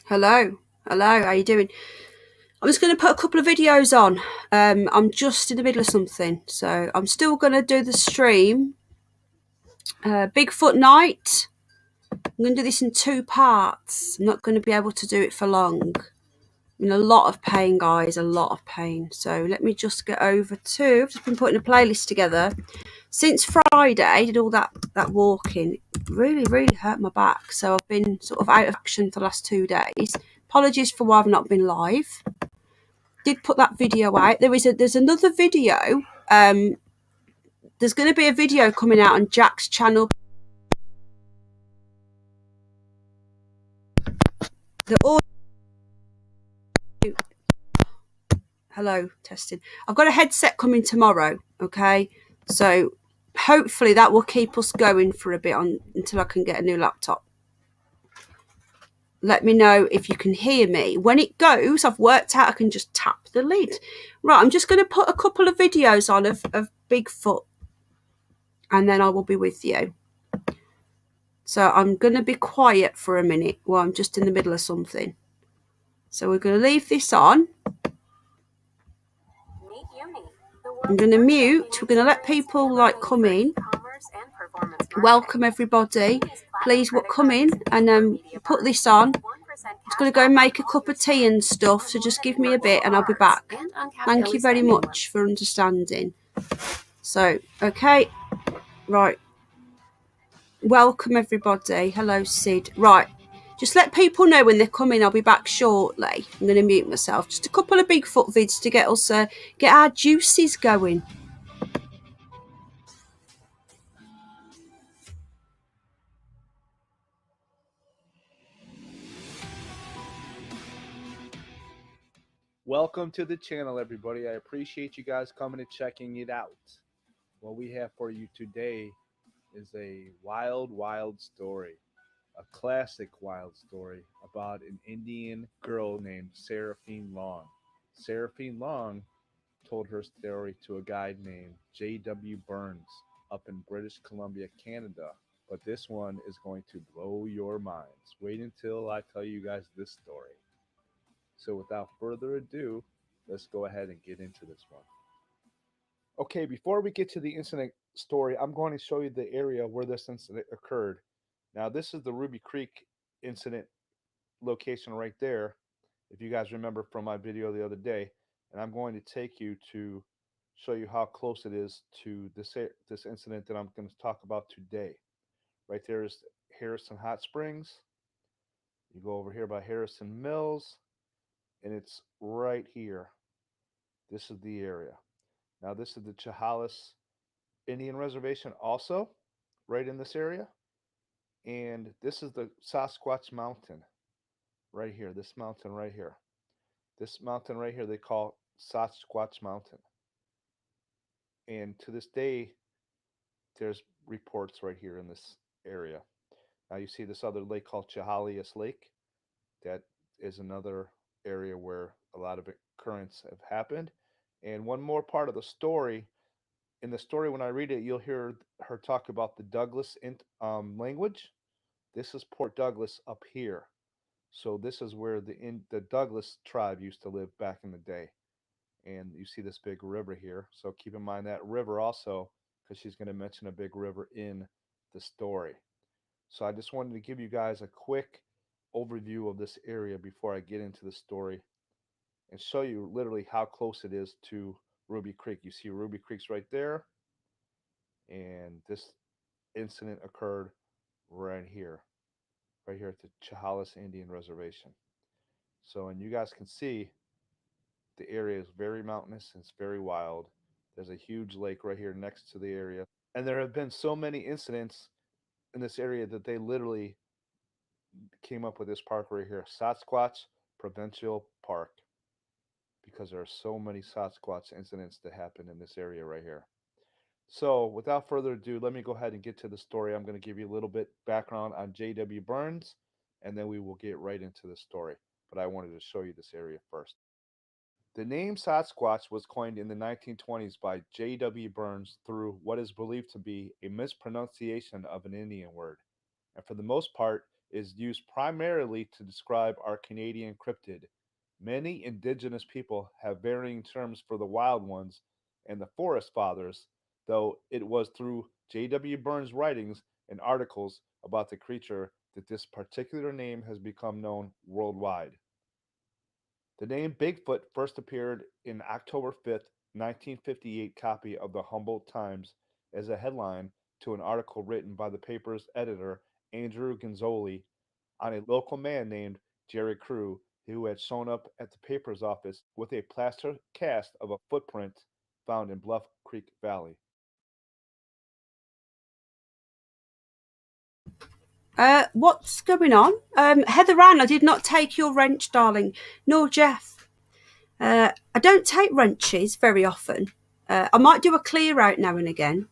Hello, how you doing? I'm just going to put a couple of videos on. I'm just in the middle of something, so I'm still going to do the stream. Bigfoot night. I'm going to do this in 2 parts. I'm not going to be able to do it for long. I'm in a lot of pain, guys, a lot of pain. So let me just get over to. I've just been putting a playlist together. Since Friday, did all that walking. It really hurt my back. So I've been sort of out of action for the last 2 days. Apologies for why I've not been live. Did put that video out. There's another video. There's going to be a video coming out on Jack's channel. The audio. Hello, testing. I've got a headset coming tomorrow. Okay, so hopefully that will keep us going for a bit until I can get a new laptop. Let me know if you can hear me. When it goes, I've worked out I can just tap the lid. Right, I'm just going to put a couple of videos on of Bigfoot, and then I will be with you. So I'm going to be quiet for a minute while I'm just in the middle of something. So we're going to leave this on. I'm going to mute. We're going to let people come in. Welcome everybody. Please come in and put this on. I'm just going to go make a cup of tea and stuff. So just give me a bit and I'll be back. Thank you very much for understanding. So, okay. Right. Welcome everybody. Hello Sid. Right. Just let people know when they're coming. I'll be back shortly. I'm going to mute myself. Just a couple of Bigfoot vids to get us get our juices going. Welcome to the channel, everybody. I appreciate you guys coming and checking it out. What we have for you today is a wild story, a classic wild story about an Indian girl named Seraphine Long. Seraphine Long told her story to a guy named J.W. Burns up in British Columbia, Canada. But this one is going to blow your minds. Wait until I tell you guys this story. So without further ado, let's go ahead and get into this one. Okay, before we get to the incident story, I'm going to show you the area where this incident occurred. Now, this is the Ruby Creek incident location right there, if you guys remember from my video the other day. And I'm going to take you to show you how close it is to this incident that I'm going to talk about today. Right there is Harrison Hot Springs. You go over here by Harrison Mills, and it's right here. This is the area. Now, this is the Chehalis Indian Reservation also, right in this area. And this is the Sasquatch Mountain right here. This mountain right here. This mountain right here they call Sasquatch Mountain. And to this day, there's reports right here in this area. Now you see this other lake called Chehalis Lake. That is another area where a lot of occurrences have happened. And one more part of the story, in the story when I read it, you'll hear her talk about the Douglas language. This is Port Douglas up here. So this is where the Douglas tribe used to live back in the day. And you see this big river here. So keep in mind that river also, because she's going to mention a big river in the story. So I just wanted to give you guys a quick overview of this area before I get into the story and show you literally how close it is to Ruby Creek. You see Ruby Creek's right there. And this incident occurred right here at the Chehalis Indian Reservation. So, and you guys can see the area is very mountainous and it's very wild. There's a huge lake right here next to the area. And there have been so many incidents in this area that they literally came up with this park right here, Sasquatch Provincial Park, because there are so many Sasquatch incidents that happen in this area right here. So, without further ado, let me go ahead and get to the story. I'm going to give you a little bit background on J.W. Burns, and then we will get right into the story. But I wanted to show you this area first. The name Sasquatch was coined in the 1920s by J.W. Burns through what is believed to be a mispronunciation of an Indian word. And for the most part, is used primarily to describe our Canadian cryptid. Many indigenous people have varying terms for the wild ones and the forest fathers, though it was through J.W. Burns' writings and articles about the creature that this particular name has become known worldwide. The name Bigfoot first appeared in October 5th, 1958 copy of the Humboldt Times as a headline to an article written by the paper's editor Andrew Gonzoli on a local man named Jerry Crew who had shown up at the paper's office with a plaster cast of a footprint found in Bluff Creek Valley. What's going on? Heather Ann, I did not take your wrench, darling, nor Jeff. I don't take wrenches very often. I might do a clear out now and again.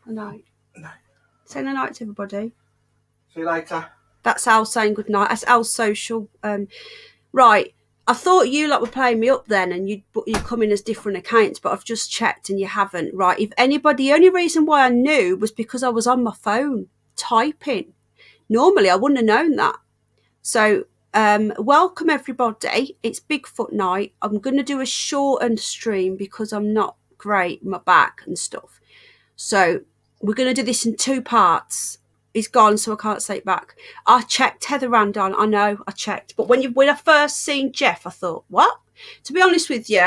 Good night. Say good night to everybody. See you later. That's Al saying good night. That's Al's social. Right. I thought you lot were playing me up then and you'd come in as different accounts, but I've just checked and you haven't. Right. If anybody, the only reason why I knew was because I was on my phone typing. Normally I wouldn't have known that. So welcome everybody. It's Bigfoot night. I'm going to do a shortened stream because I'm not great with my back and stuff. So we're going to do this in 2 parts. He's gone, so I can't say it back. I checked Heather Randall. I know I checked, but when I first seen Jeff, I thought, what? To be honest with you,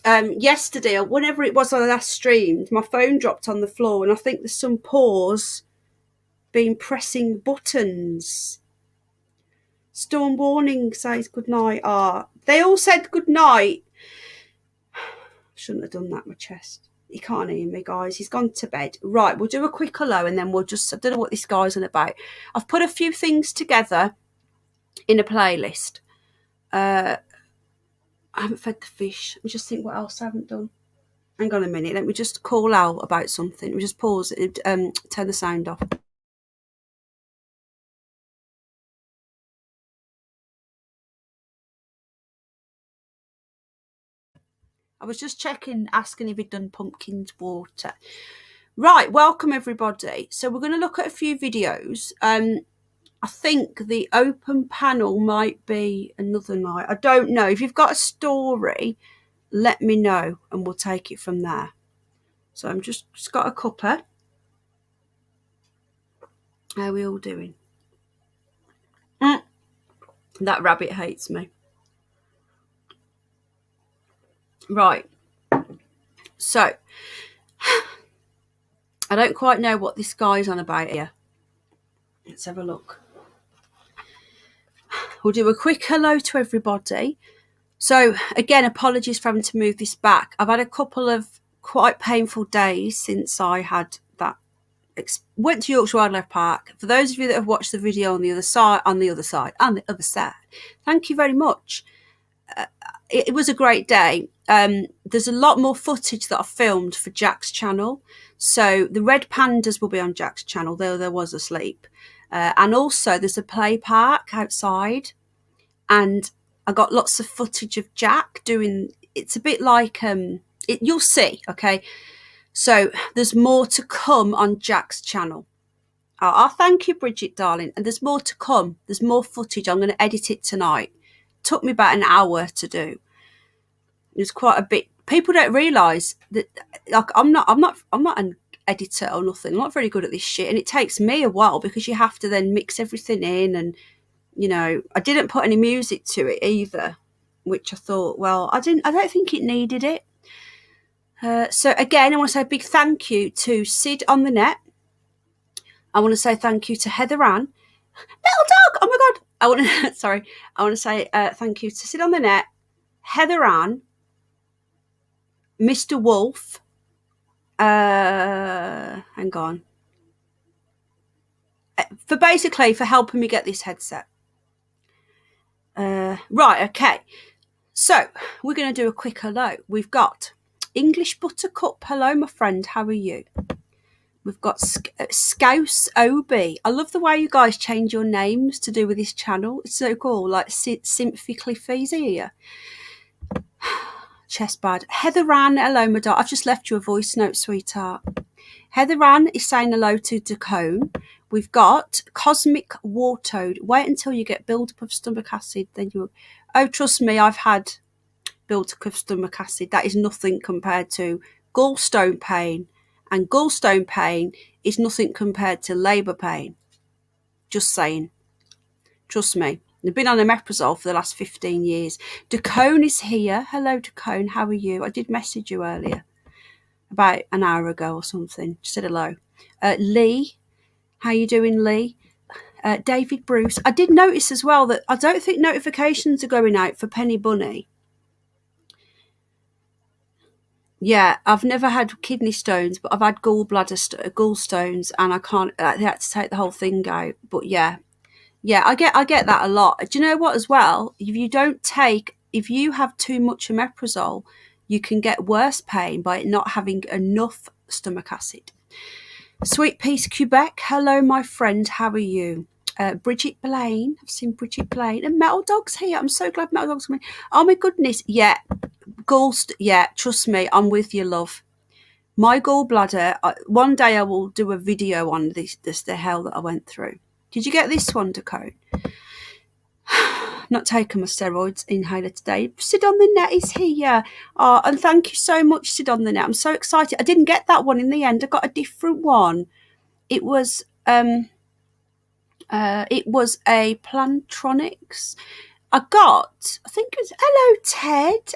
yesterday or whenever it was I last streamed, my phone dropped on the floor, and I think there's some paws been pressing buttons. Storm warning says good night. They all said good night. Shouldn't have done that. My chest. He can't hear me, guys. He's gone to bed. Right, we'll do a quick hello and then we'll just, I don't know what this guy's on about. I've put a few things together in a playlist. I haven't fed the fish. Let me just think what else I haven't done. Hang on a minute. Let me just call out about something. Let me just pause it, turn the sound off. I was just checking, asking if he'd done pumpkins water. Right, welcome everybody. So we're going to look at a few videos. I think the open panel might be another night. I don't know. If you've got a story, let me know and we'll take it from there. So I'm just got a cuppa. How are we all doing? That rabbit hates me. Right. So I don't quite know what this guy's on about here. Let's have a look. We'll do a quick hello to everybody. So again, apologies for having to move this back. I've had a couple of quite painful days since I had that. Went to Yorkshire Wildlife Park. For those of you that have watched the video on the other side, thank you very much. It was a great day. There's a lot more footage that I filmed for Jack's channel. So the red pandas will be on Jack's channel, though there was asleep. And also there's a play park outside. And I got lots of footage of Jack doing, it's a bit like, you'll see, okay? So there's more to come on Jack's channel. Thank you, Bridget, darling. And there's more to come. There's more footage. I'm going to edit it tonight. Took me about an hour to do. It was quite a bit. People don't realise that, like, I'm not an editor or nothing. I'm not very good at this shit, and it takes me a while because you have to then mix everything in, and you know, I didn't put any music to it either, which I thought, well, I don't think it needed it. So again, I want to say a big thank you to Sid on the net. I want to say thank you to Heather Ann. Little dog! Oh my God! I want to say thank you to Sid on the net, Heather Ann, Mr. Wolf. Hang on. For helping me get this headset. Right, okay. So we're going to do a quick hello. We've got English Buttercup. Hello, my friend. How are you? We've got Scouse OB. I love the way you guys change your names to do with this channel. It's so cool. Like Symphy Cliffy's here. Chestbad. Heather Ann. Hello, my dog. I've just left you a voice note, sweetheart. Heather Ann is saying hello to Dacone. We've got cosmic war toad. Wait until you get buildup of stomach acid, then you. Oh, trust me, I've had buildup of stomach acid. That is nothing compared to gallstone pain, and gallstone pain is nothing compared to labour pain. Just saying. Trust me. I've been on omeprazole for the last 15 years. Dacone is here. Hello, Dacone. How are you? I did message you earlier, about an hour ago or something. Just said hello. Lee, how you doing, Lee? David Bruce. I did notice as well that I don't think notifications are going out for Penny Bunny. Yeah, I've never had kidney stones, but I've had gallstones, and I can't. They had to take the whole thing out. But yeah, I get that a lot. Do you know what? As well, if you have too much omeprazole, you can get worse pain by not having enough stomach acid. Sweet Peace Quebec. Hello, my friend. How are you? Bridget Blaine. I've seen Bridget Blaine. And Metal Dog's here. I'm so glad Metal Dog's coming. Oh, my goodness. Yeah. Yeah, trust me. I'm with you, love. My gallbladder. One day I will do a video on this the hell that I went through. Did you get this one, Dakota? Not taking my steroids inhaler today. Sid on the Net is here. And thank you so much, Sid on the Net. I'm so excited. I didn't get that one in the end. I got a different one. It was a Plantronics. I think it was, hello, Ted.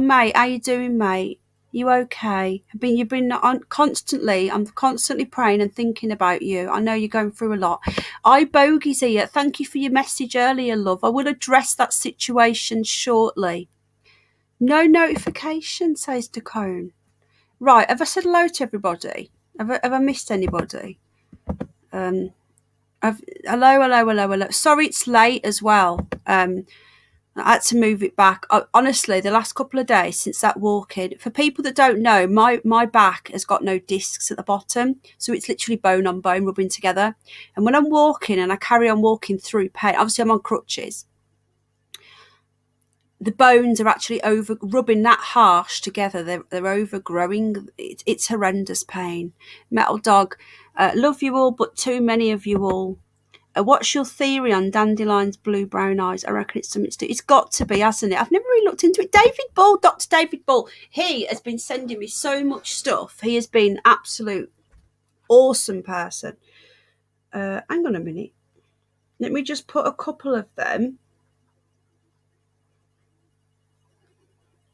Mate, how you doing, mate? You okay? You've been on constantly. I'm constantly praying and thinking about you. I know you're going through a lot. Bogey's here. Thank you for your message earlier, love. I will address that situation shortly. No notification, says Dacone. Right, have I said hello to everybody? Have I missed anybody? Hello. Sorry it's late as well. I had to move it back. Honestly, the last couple of days since that walking, for people that don't know, my back has got no discs at the bottom. So it's literally bone on bone rubbing together. And when I'm walking and I carry on walking through pain, obviously I'm on crutches, the bones are actually rubbing that harsh together. They're overgrowing. It's horrendous pain. Metal Dog, love you all, but too many of you all. What's your theory on Dandelion's blue brown eyes? I reckon it's something to do. It's got to be, hasn't it? I've never really looked into it. David Bull, Dr. David Bull, he has been sending me so much stuff. He has been absolute awesome person. Hang on a minute. Let me just put a couple of them.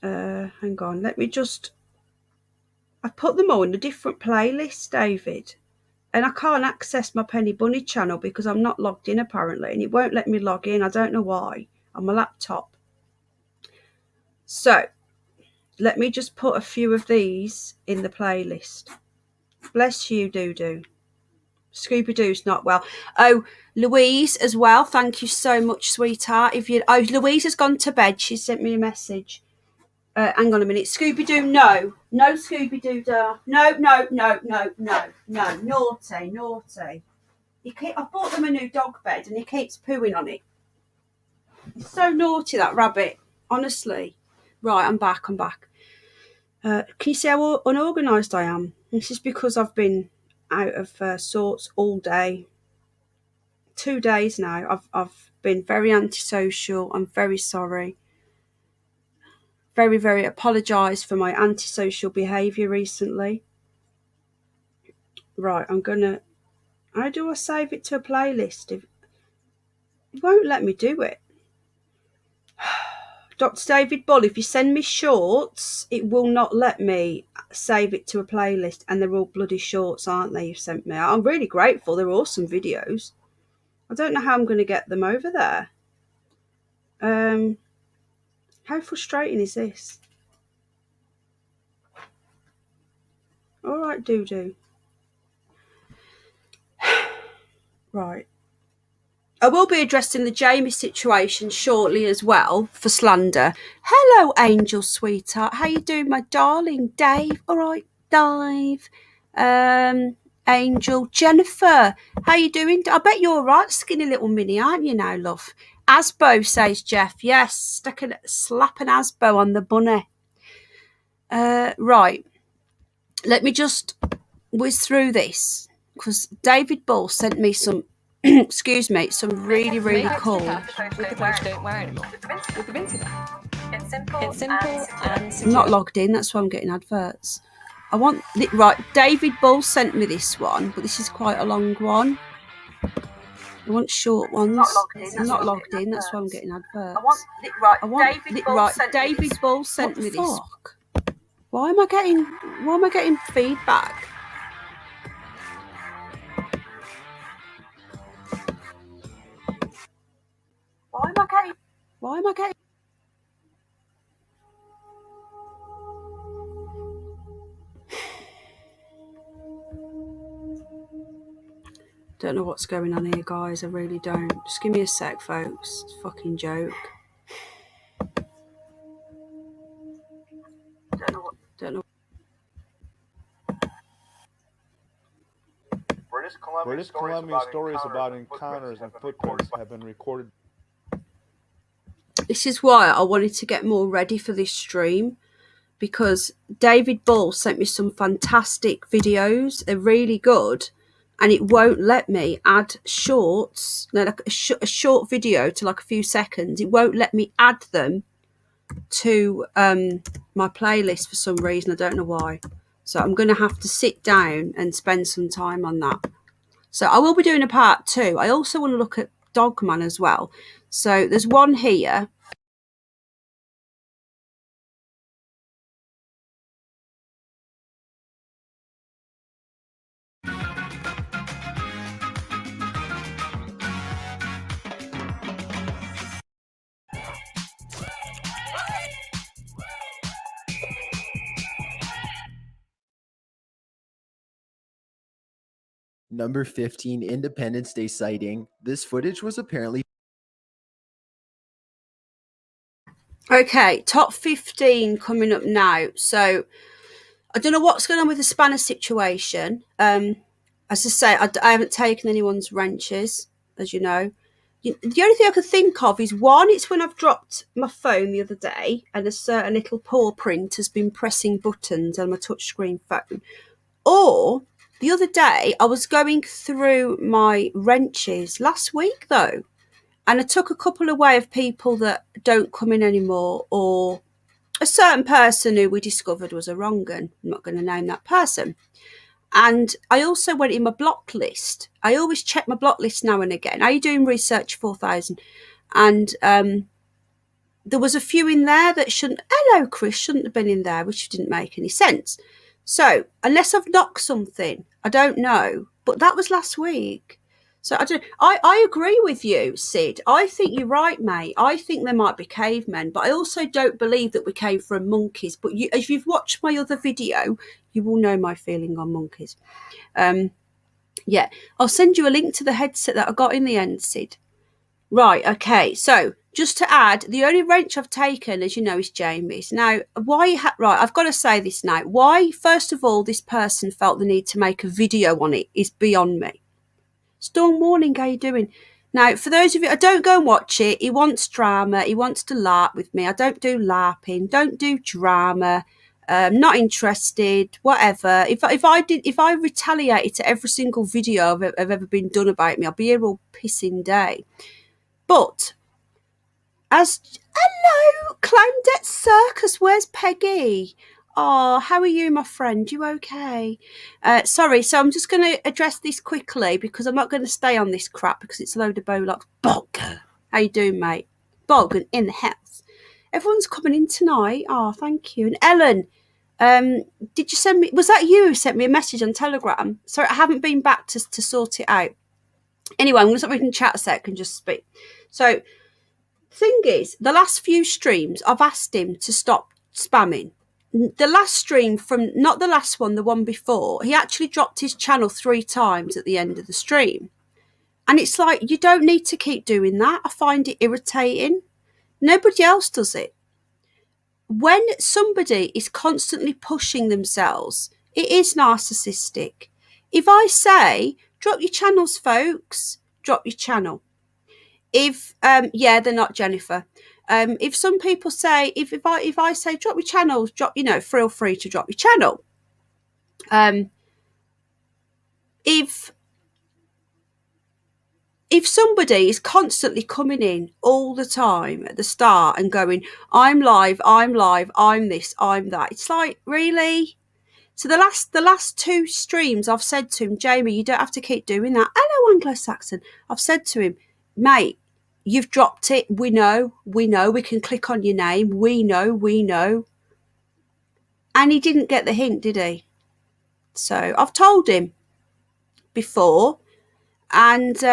Hang on. I put them all in a different playlist, David. And I can't access my Penny Bunny channel because I'm not logged in apparently, and it won't let me log in. I don't know why, on my laptop. So let me just put a few of these in the playlist. Bless you, Doo-Doo. Scooby-Doo's not well. Oh, Louise as well. Thank you so much, sweetheart. Louise has gone to bed. She sent me a message. Hang on a minute. Scooby-Doo, no. No, Scooby-Doo, no. Naughty. I bought them a new dog bed and he keeps pooing on it. He's so naughty, that rabbit. Honestly. Right, I'm back. Can you see how unorganised I am? This is because I've been out of sorts all day. 2 days now. I've been very antisocial. I'm very sorry. Very, very apologise for my antisocial behaviour recently. Right, how do I save it to a playlist? It won't let me do it. Dr. David Bull, if you send me shorts, it will not let me save it to a playlist. And they're all bloody shorts, aren't they, you've sent me? I'm really grateful. They're awesome videos. I don't know how I'm going to get them over there. How frustrating is this? All right, Doo-Doo. Right. I will be addressing the Jamie situation shortly as well for slander. Hello, Angel, sweetheart. How you doing, my darling? Dave. All right, Dave. Angel. Jennifer. How you doing? I bet you're all right, skinny little mini, aren't you now, love? Asbo, says Jeff. Yes, slap an Asbo on the bunny. Right. Let me just whiz through this. because David Bull sent me some, excuse me, some really, really cool. With the post don't wear anymore. With the Vinci bag. It's simple and secure. I'm not logged in, that's why I'm getting adverts. I want it right. David Bull sent me this one, but this is quite a long one. I want short ones. I'm not logged in, that's why I'm getting adverts. I want it right. David Bull sent me this. Why am I getting feedback? Why am I getting Don't know what's going on here, guys. I really don't. Just give me a sec, folks. It's a fucking joke. Don't know. British Columbia stories about encounters and footprints have been recorded. This is why I wanted to get more ready for this stream, because David Bull sent me some fantastic videos. They're really good, and it won't let me add shorts, like a short video to like a few seconds. It won't let me add them to my playlist for some reason. I don't know why. So I'm going to have to sit down and spend some time on that. So I will be doing a part 2. I also want to look at Dogman as well. So there's one here. Number 15, Independence Day sighting. This footage was apparently... Okay, top 15 coming up now. So I don't know what's going on with the spanner situation. As I say, I haven't taken anyone's wrenches, as you know. The only thing I could think of is, one, it's when I've dropped my phone the other day and a certain little paw print has been pressing buttons on my touchscreen phone. Or the other day, I was going through my wrenches last week, though, and I took a couple away of people that don't come in anymore, or a certain person who we discovered was a wrong un. I'm not going to name that person. And I also went in my block list. I always check my block list now and again. Are you doing research 4000? And there was a few in there that shouldn't. Hello, Chris, shouldn't have been in there, which didn't make any sense. So unless I've knocked something, I don't know. But that was last week. So I agree with you, Sid. I think you're right, mate. I think there might be cavemen, but I also don't believe that we came from monkeys. But if you've watched my other video, you will know my feeling on monkeys. Yeah, I'll send you a link to the headset that I got in the end, Sid. Right, okay. So just to add, the only wrench I've taken, as you know, is Jamie's. Now, right, I've got to say this now. Why, first of all, this person felt the need to make a video on it is beyond me. Storm Warning, how you doing? Now, for those of you, I don't go and watch it. He wants drama. He wants to LARP with me. I don't do LARPing. Don't do drama. Not interested. Whatever. If I retaliated to every single video I've ever been done about me, I'll be here all pissing day. But hello, Clowndet Circus. Where's Peggy? Oh, how are you, my friend? You okay? Sorry, so I'm just going to address this quickly because I'm not going to stay on this crap because it's a load of bollocks. Bog. How you doing, mate? Bog and in the house. Everyone's coming in tonight. Oh, thank you. And Ellen, did you send me? Was that you who sent me a message on Telegram? Sorry, I haven't been back to sort it out. Anyway, I'm going to stop reading chat a sec and just speak. So, thing is, the last few streams, I've asked him to stop spamming. The last stream from, not the last one, the one before, he actually dropped his channel 3 times at the end of the stream. And it's like, you don't need to keep doing that. I find it irritating. Nobody else does it. When somebody is constantly pushing themselves, it is narcissistic. If I say, drop your channels, folks, drop your channel. If, yeah, they're not Jennifer. If some people say, if I say drop your channels, feel free to drop your channel. if somebody is constantly coming in all the time at the start and going, I'm live, I'm this, I'm that, it's like, really? So the last 2 streams, I've said to him, Jamie, you don't have to keep doing that. Hello, Anglo-Saxon. I've said to him, mate, you've dropped it. We know. We can click on your name. We know. And he didn't get the hint, did he? So I've told him before, and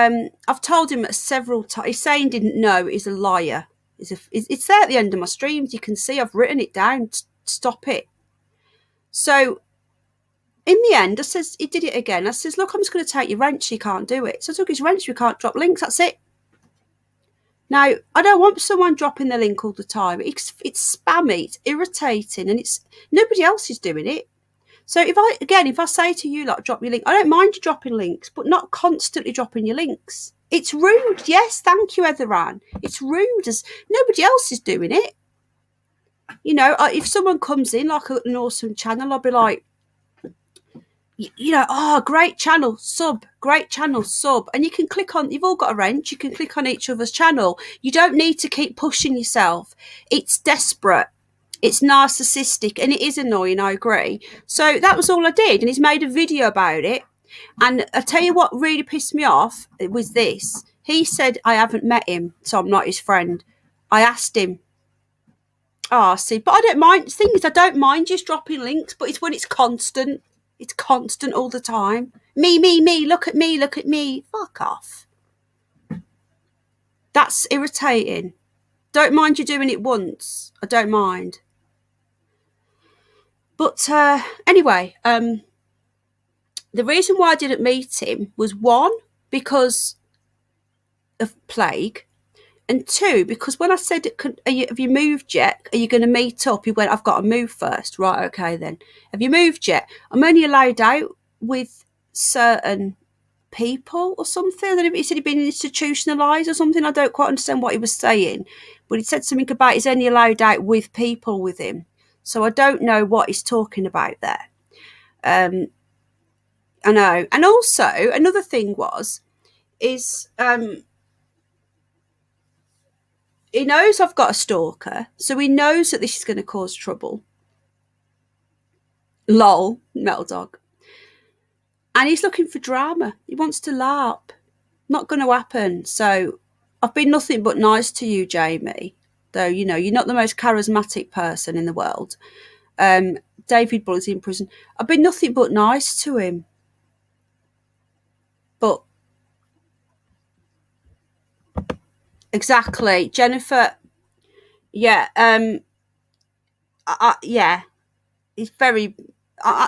I've told him several times. He's saying didn't know is a liar. It's there at the end of my streams. You can see I've written it down. Stop it. So in the end, I says, he did it again. I says, look, I'm just going to take your wrench. You can't do it. So I took his wrench. We can't drop links. That's it. Now, I don't want someone dropping the link all the time. It's spammy. It's irritating. And nobody else is doing it. So if I say to you, like, drop your link, I don't mind you dropping links, but not constantly dropping your links. It's rude. Yes, thank you, Etheran. It's rude as nobody else is doing it. You know, if someone comes in like an awesome channel, I'll be like, you know, oh, great channel, sub. And you can click on, you've all got a wrench, you can click on each other's channel. You don't need to keep pushing yourself. It's desperate. It's narcissistic, and it is annoying, I agree. So that was all I did, and he's made a video about it. And I tell you what really pissed me off, it was this. He said I haven't met him, so I'm not his friend. I asked him. Oh, see, but I don't mind. The thing is, I don't mind just dropping links, but it's when it's constant. It's constant all the time. Me, look at me. Fuck off. That's irritating. Don't mind you doing it once. I don't mind. But anyway, the reason why I didn't meet him was 1, because of plague, and 2, because when I said, have you moved yet? Are you going to meet up? He went, I've got to move first. Right, okay then. Have you moved yet? I'm only allowed out with certain people or something. He said he'd been institutionalised or something. I don't quite understand what he was saying. But he said something about he's only allowed out with people with him. So I don't know what he's talking about there. I know. And also, another thing is he knows I've got a stalker, so he knows that this is going to cause trouble. Lol, Metal Dog. And he's looking for drama. He wants to LARP. Not going to happen. So I've been nothing but nice to you, Jamie. Though, you know, you're not the most charismatic person in the world. David Bull is in prison. I've been nothing but nice to him. But exactly, Jennifer. Yeah, yeah. He's very,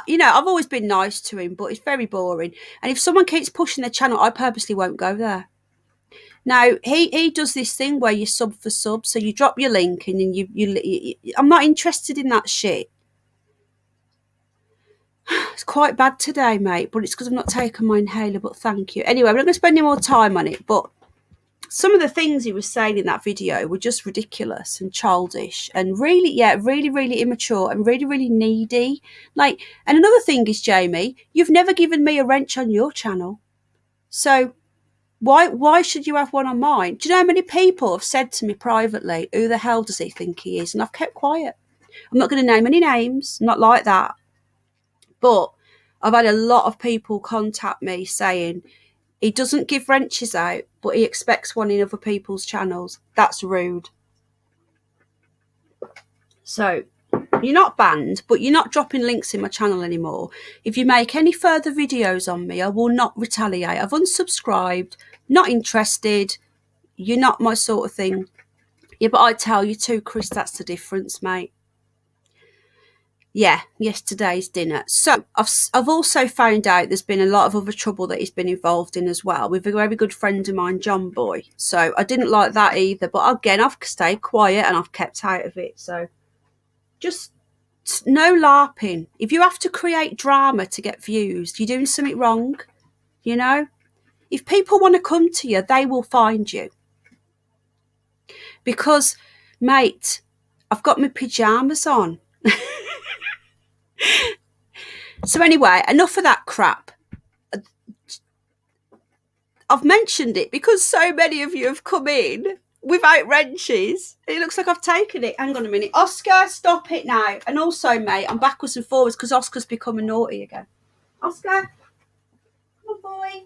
you know, I've always been nice to him, but it's very boring. And if someone keeps pushing the channel, I purposely won't go there. Now, he does this thing where you sub for sub, so you drop your link and then you I'm not interested in that shit. It's quite bad today, mate, but it's because I've not taken my inhaler, but thank you. Anyway, we're not going to spend any more time on it, but some of the things he was saying in that video were just ridiculous and childish and really, really immature and really, really needy. Like, and another thing is, Jamie, you've never given me a wrench on your channel. So why should you have one on mine? Do you know how many people have said to me privately, who the hell does he think he is? And I've kept quiet. I'm not going to name any names, not like that. But I've had a lot of people contact me saying he doesn't give wrenches out, but he expects one in other people's channels. That's rude. So you're not banned, but you're not dropping links in my channel anymore. If you make any further videos on me, I will not retaliate. I've unsubscribed, not interested. You're not my sort of thing. Yeah, but I tell you too, Chris, that's the difference, mate. Yeah, yesterday's dinner. So I've also found out there's been a lot of other trouble that he's been involved in as well with a very good friend of mine, John Boy. So I didn't like that either. But again, I've stayed quiet and I've kept out of it. So just no LARPing. If you have to create drama to get views, you're doing something wrong. You know, if people want to come to you, they will find you. Because, mate, I've got my pajamas on. So anyway, enough of that crap. I've mentioned it because so many of you have come in without wrenches. It looks like I've taken it. Hang on a minute. Oscar, stop it now. And also, mate, I'm backwards and forwards because Oscar's becoming naughty again. Oscar, come on, boy.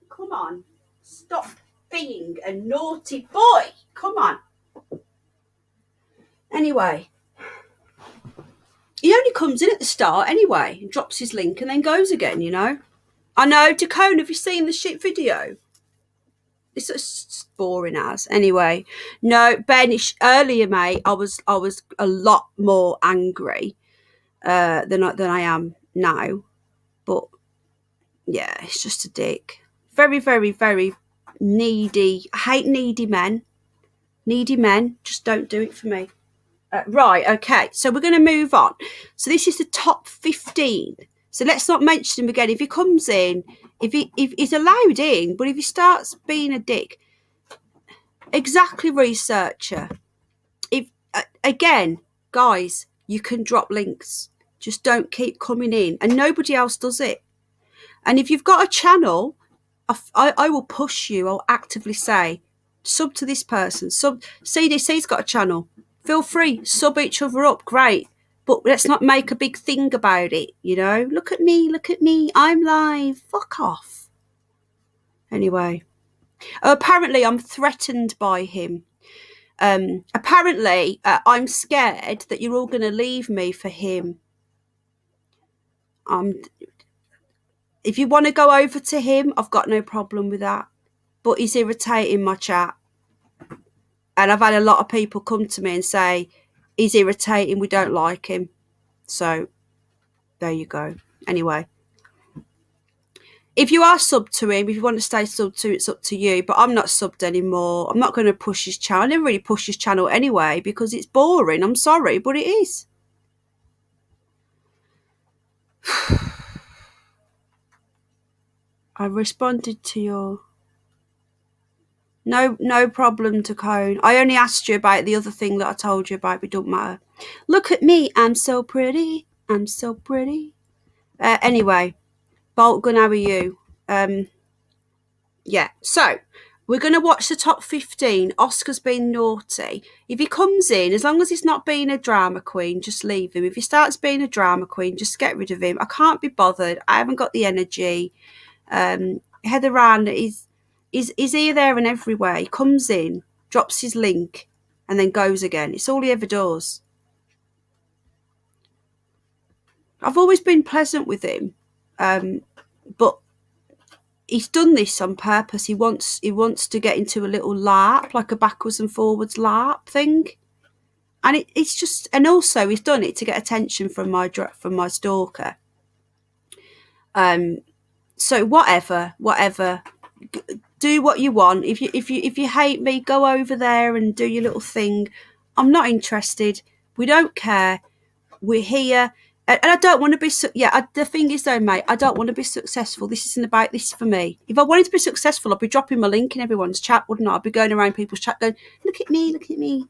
Come on. Stop being a naughty boy. Come on. Anyway. He only comes in at the start anyway, and drops his link and then goes again, you know. I know, Dacone, have you seen the shit video? It's just boring as. Anyway, no, Ben, earlier, mate, I was a lot more angry than I am now. But yeah, it's just a dick. Very, very, very needy. I hate needy men. Needy men, just don't do it for me. Right, okay, so we're going to move on. So this is the top 15. So let's not mention him again. If he comes in, if he's allowed in, but if he starts being a dick, exactly, researcher. If again, guys, you can drop links. Just don't keep coming in, and nobody else does it. And if you've got a channel, I will push you. I'll actively say, sub to this person. Sub. CDC's got a channel. Feel free, sub each other up, great. But let's not make a big thing about it, you know? Look at me, I'm live, fuck off. Anyway. Apparently, I'm threatened by him. Apparently, I'm scared that you're all going to leave me for him. If you want to go over to him, I've got no problem with that. But he's irritating my chat. And I've had a lot of people come to me and say, he's irritating, we don't like him. So, there you go. Anyway. If you are subbed to him, if you want to stay subbed to, it's up to you. But I'm not subbed anymore. I'm not going to push his channel. I never really push his channel anyway because it's boring. I'm sorry, but it is. I responded to your... No problem, Tacone. I only asked you about the other thing that I told you about, but it don't matter. Look at me. I'm so pretty. I'm so pretty. Anyway, Boltgun, how are you? Yeah, so we're going to watch the top 15. Oscar's been naughty. If he comes in, as long as he's not being a drama queen, just leave him. If he starts being a drama queen, just get rid of him. I can't be bothered. I haven't got the energy. Heather Rand is here, there and everywhere. He comes in, drops his link, and then goes again. It's all he ever does. I've always been pleasant with him, but he's done this on purpose. He wants to get into a little LARP, like a backwards and forwards LARP thing, and it's just. And also, he's done it to get attention from my stalker. So whatever. Do what you want. If you hate me, go over there and do your little thing. I'm not interested. We don't care. We're here, and I don't want to be. The thing is, though, mate, I don't want to be successful. This isn't about this for me. If I wanted to be successful, I'd be dropping my link in everyone's chat, wouldn't I? I'd be going around people's chat, going, "Look at me, look at me."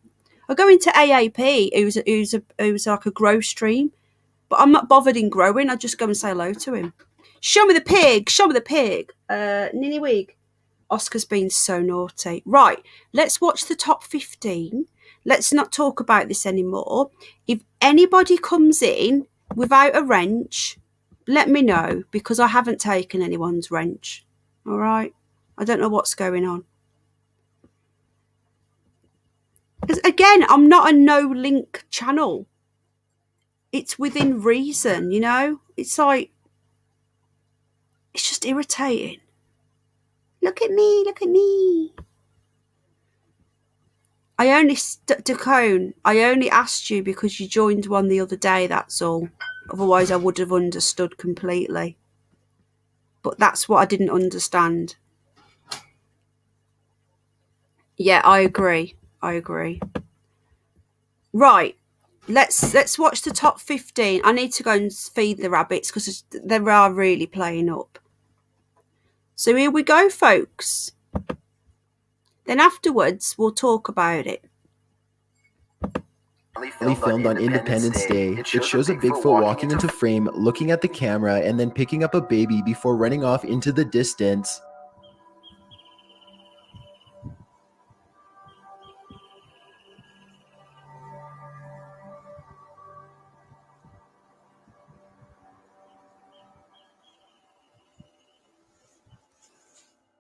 I go into AAP, who's like a grow stream, but I'm not bothered in growing. I just go and say hello to him. Show me the pig. Show me the pig. Ninny Wig. Oscar's been so naughty. Right, let's watch the top 15. Let's not talk about this anymore. If anybody comes in without a wrench, let me know, because I haven't taken anyone's wrench. All right? I don't know what's going on. Because again, I'm not a no-link channel. It's within reason, you know? It's like, it's just irritating. Look at me, look at me. Dacone, I only asked you because you joined one the other day, that's all. Otherwise, I would have understood completely. But that's what I didn't understand. Yeah, I agree. Right, let's watch the top 15. I need to go and feed the rabbits because they are really playing up. So here we go, folks. Then afterwards, we'll talk about it. filmed on Independence Day. It shows a Bigfoot walking into frame, looking at the camera, and then picking up a baby before running off into the distance.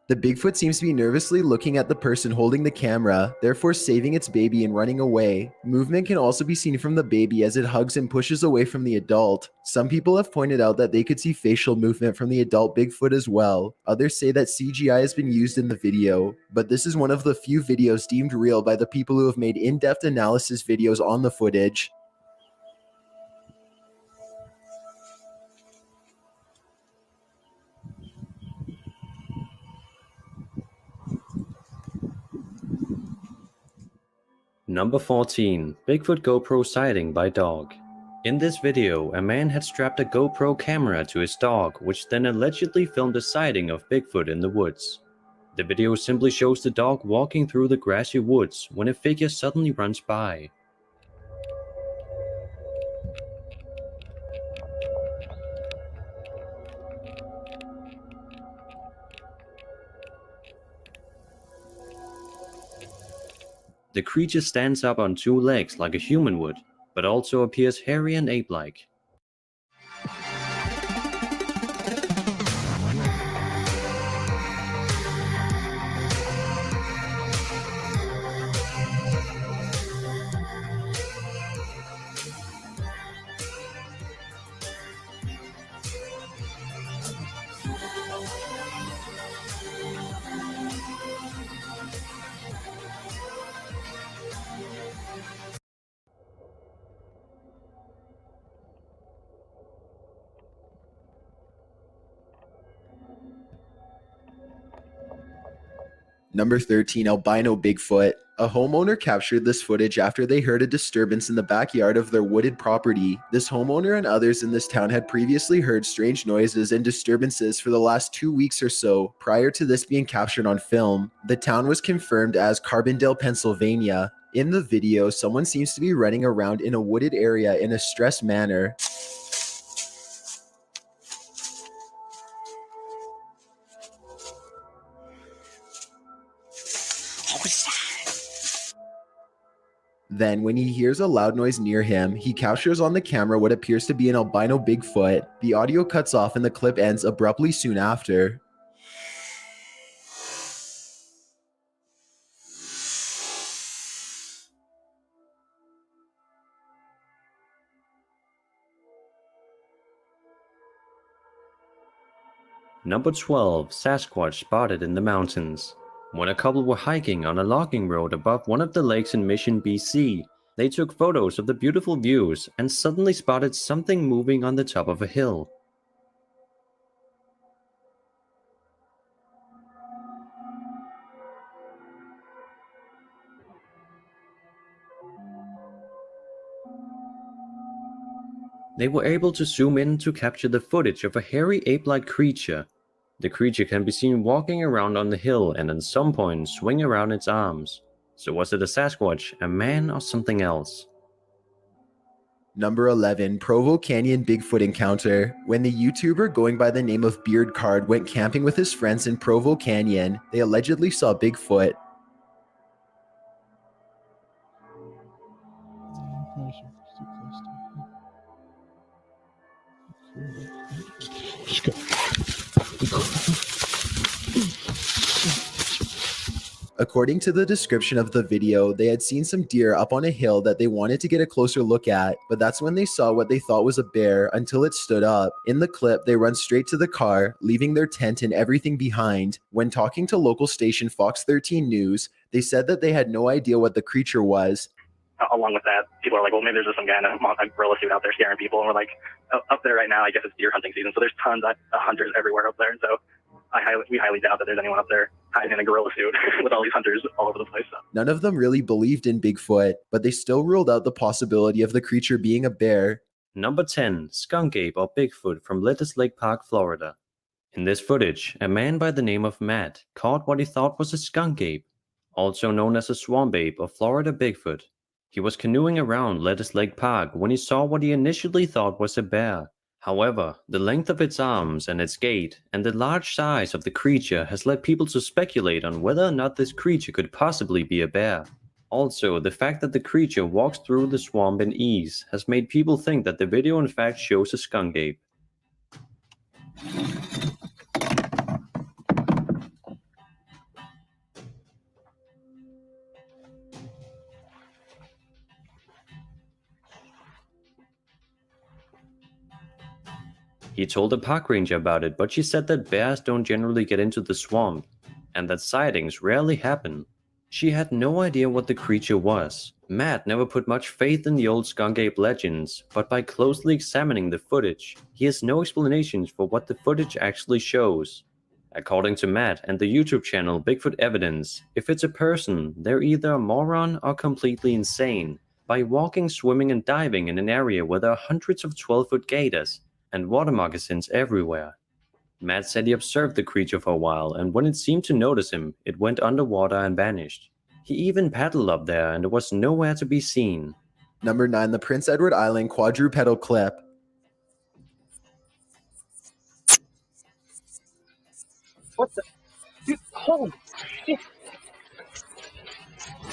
The Bigfoot seems to be nervously looking at the person holding the camera, therefore saving its baby and running away. Movement can also be seen from the baby as it hugs and pushes away from the adult. Some people have pointed out that they could see facial movement from the adult Bigfoot as well. Others say that CGI has been used in the video, but this is one of the few videos deemed real by the people who have made in-depth analysis videos on the footage. Number 14. Bigfoot GoPro sighting by dog. In this video, a man had strapped a GoPro camera to his dog, which then allegedly filmed a sighting of Bigfoot in the woods. The video simply shows the dog walking through the grassy woods when a figure suddenly runs by. The creature stands up on two legs like a human would, but also appears hairy and ape-like. Number 13. Albino Bigfoot. A homeowner captured this footage after they heard a disturbance in the backyard of their wooded property. This homeowner and others in this town had previously heard strange noises and disturbances for the last 2 weeks or so, prior to this being captured on film. The town was confirmed as Carbondale, Pennsylvania. In the video, someone seems to be running around in a wooded area in a stressed manner. Then, when he hears a loud noise near him, he captures on the camera what appears to be an albino Bigfoot. The audio cuts off and the clip ends abruptly soon after. Number 12. Sasquatch spotted in the mountains. When a couple were hiking on a logging road above one of the lakes in Mission, BC, they took photos of the beautiful views and suddenly spotted something moving on the top of a hill. They were able to zoom in to capture the footage of a hairy ape-like creature. The creature can be seen walking around on the hill and at some point swing around its arms. So was it a Sasquatch, a man, or something else? Number 11. Provo Canyon Bigfoot encounter. When the YouTuber going by the name of Beard Card went camping with his friends in Provo Canyon, they allegedly saw Bigfoot. According to the description of the video, they had seen some deer up on a hill that they wanted to get a closer look at, but that's when they saw what they thought was a bear until it stood up. In the clip, they run straight to the car, leaving their tent and everything behind. When talking to local station Fox 13 News, they said that they had no idea what the creature was. Along with that, people are like, well, maybe there's just some guy in a gorilla suit out there scaring people. And we're like, up there right now, I guess it's deer hunting season. So there's tons of hunters everywhere up there. And so we highly doubt that there's anyone up there hiding in a gorilla suit with all these hunters all over the place. So. None of them really believed in Bigfoot, but they still ruled out the possibility of the creature being a bear. Number 10. Skunk ape or Bigfoot from Lettuce Lake Park, Florida. In this footage, a man by the name of Matt caught what he thought was a skunk ape, also known as a swamp ape or Florida Bigfoot. He was canoeing around Lettuce Lake Park when he saw what he initially thought was a bear. However, the length of its arms and its gait, and the large size of the creature has led people to speculate on whether or not this creature could possibly be a bear. Also, the fact that the creature walks through the swamp in ease has made people think that the video in fact shows a skunk ape. He told the park ranger about it, but she said that bears don't generally get into the swamp, and that sightings rarely happen. She had no idea what the creature was. Matt never put much faith in the old skunk ape legends, but by closely examining the footage, he has no explanations for what the footage actually shows. According to Matt and the YouTube channel Bigfoot Evidence, if it's a person, they're either a moron or completely insane, by walking, swimming, and diving in an area where there are hundreds of 12-foot gators and water moccasins everywhere. Matt said he observed the creature for a while, and when it seemed to notice him, it went underwater and vanished. He even paddled up there, and it was nowhere to be seen. Number 9. The Prince Edward Island quadrupedal clip. What the? Dude, holy shit!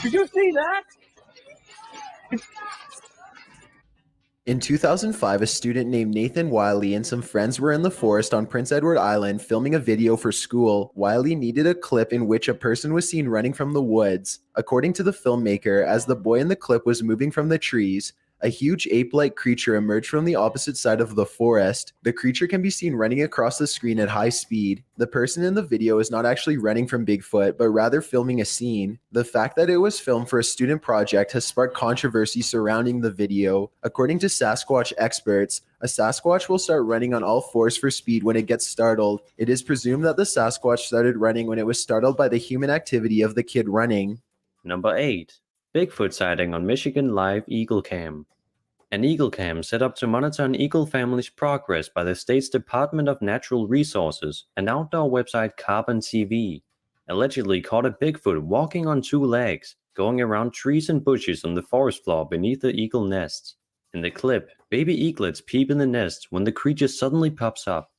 Did you see that? In 2005, a student named Nathan Wiley and some friends were in the forest on Prince Edward Island filming a video for school. Wiley needed a clip in which a person was seen running from the woods. According to the filmmaker, as the boy in the clip was moving from the trees, a huge ape-like creature emerged from the opposite side of the forest. The creature can be seen running across the screen at high speed. The person in the video is not actually running from Bigfoot, but rather filming a scene. The fact that it was filmed for a student project has sparked controversy surrounding the video. According to Sasquatch experts, a Sasquatch will start running on all fours for speed when it gets startled. It is presumed that the Sasquatch started running when it was startled by the human activity of the kid running. Number 8. Bigfoot sighting on Michigan Live Eagle Cam. An eagle cam set up to monitor an eagle family's progress by the state's Department of Natural Resources and outdoor website Carbon TV allegedly caught a Bigfoot walking on two legs, going around trees and bushes on the forest floor beneath the eagle nests. In the clip, baby eaglets peep in the nest when the creature suddenly pops up.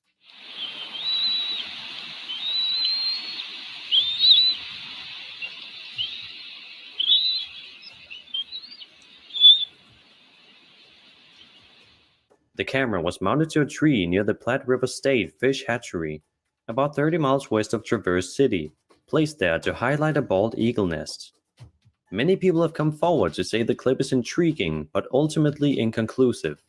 The camera was mounted to a tree near the Platte River State Fish Hatchery, about 30 miles west of Traverse City, placed there to highlight a bald eagle nest. Many people have come forward to say the clip is intriguing, but ultimately inconclusive.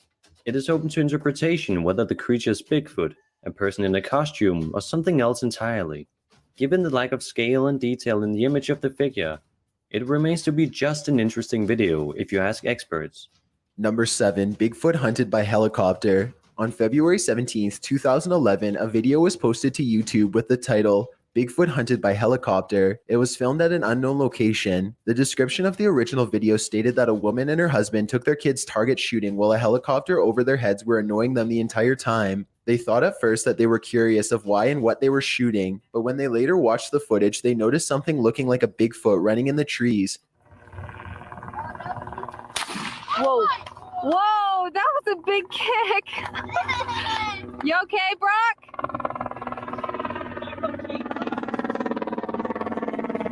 It is open to interpretation whether the creature is Bigfoot, a person in a costume, or something else entirely. Given the lack of scale and detail in the image of the figure, it remains to be just an interesting video if you ask experts. Number 7. Bigfoot hunted by helicopter. On February 17, 2011, a video was posted to YouTube with the title, Bigfoot hunted by helicopter. It was filmed at an unknown location. The description of the original video stated that a woman and her husband took their kids target shooting while a helicopter over their heads were annoying them the entire time. They thought at first that they were curious of why and what they were shooting, but when they later watched the footage, they noticed something looking like a Bigfoot running in the trees. Whoa. Whoa, that was a big kick. You okay, Brock?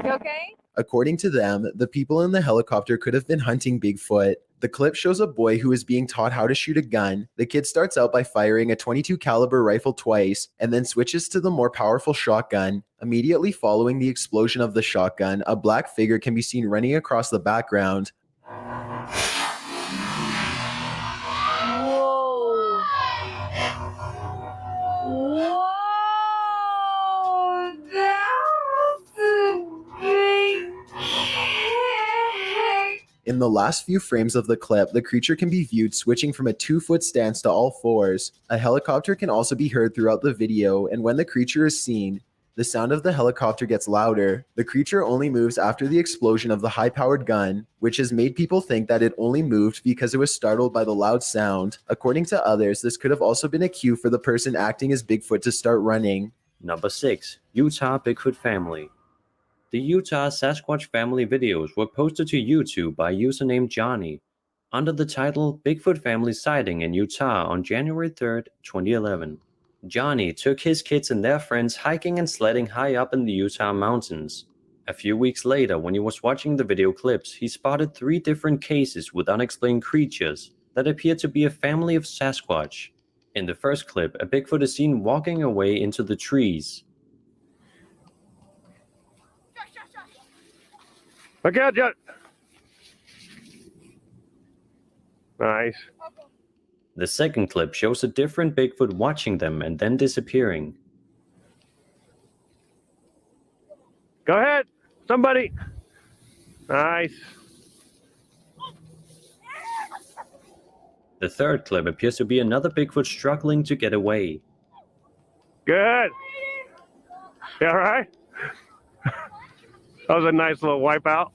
You okay? According to them, the people in the helicopter could have been hunting Bigfoot. The clip shows a boy who is being taught how to shoot a gun. The kid starts out by firing a .22 caliber rifle twice and then switches to the more powerful shotgun. Immediately following the explosion of the shotgun, a black figure can be seen running across the background. In the last few frames of the clip, the creature can be viewed switching from a 2-foot stance to all fours. A helicopter can also be heard throughout the video, and when the creature is seen, the sound of the helicopter gets louder. The creature only moves after the explosion of the high-powered gun, which has made people think that it only moved because it was startled by the loud sound. According to others, this could have also been a cue for the person acting as Bigfoot to start running. Number 6. Utah Bigfoot family. the Utah Sasquatch family videos were posted to YouTube by username Johnny under the title Bigfoot Family Sighting in Utah on January 3rd, 2011. Johnny took his kids and their friends hiking and sledding high up in the Utah mountains. A few weeks later, when he was watching the video clips, he spotted 3 different cases with unexplained creatures that appeared to be a family of Sasquatch. In the first clip, a Bigfoot is seen walking away into the trees. Look out, John. Nice. The second clip shows a different Bigfoot watching them and then disappearing. Go ahead, somebody. Nice. The third clip appears to be another Bigfoot struggling to get away. Good. You all right? That was a nice little wipeout.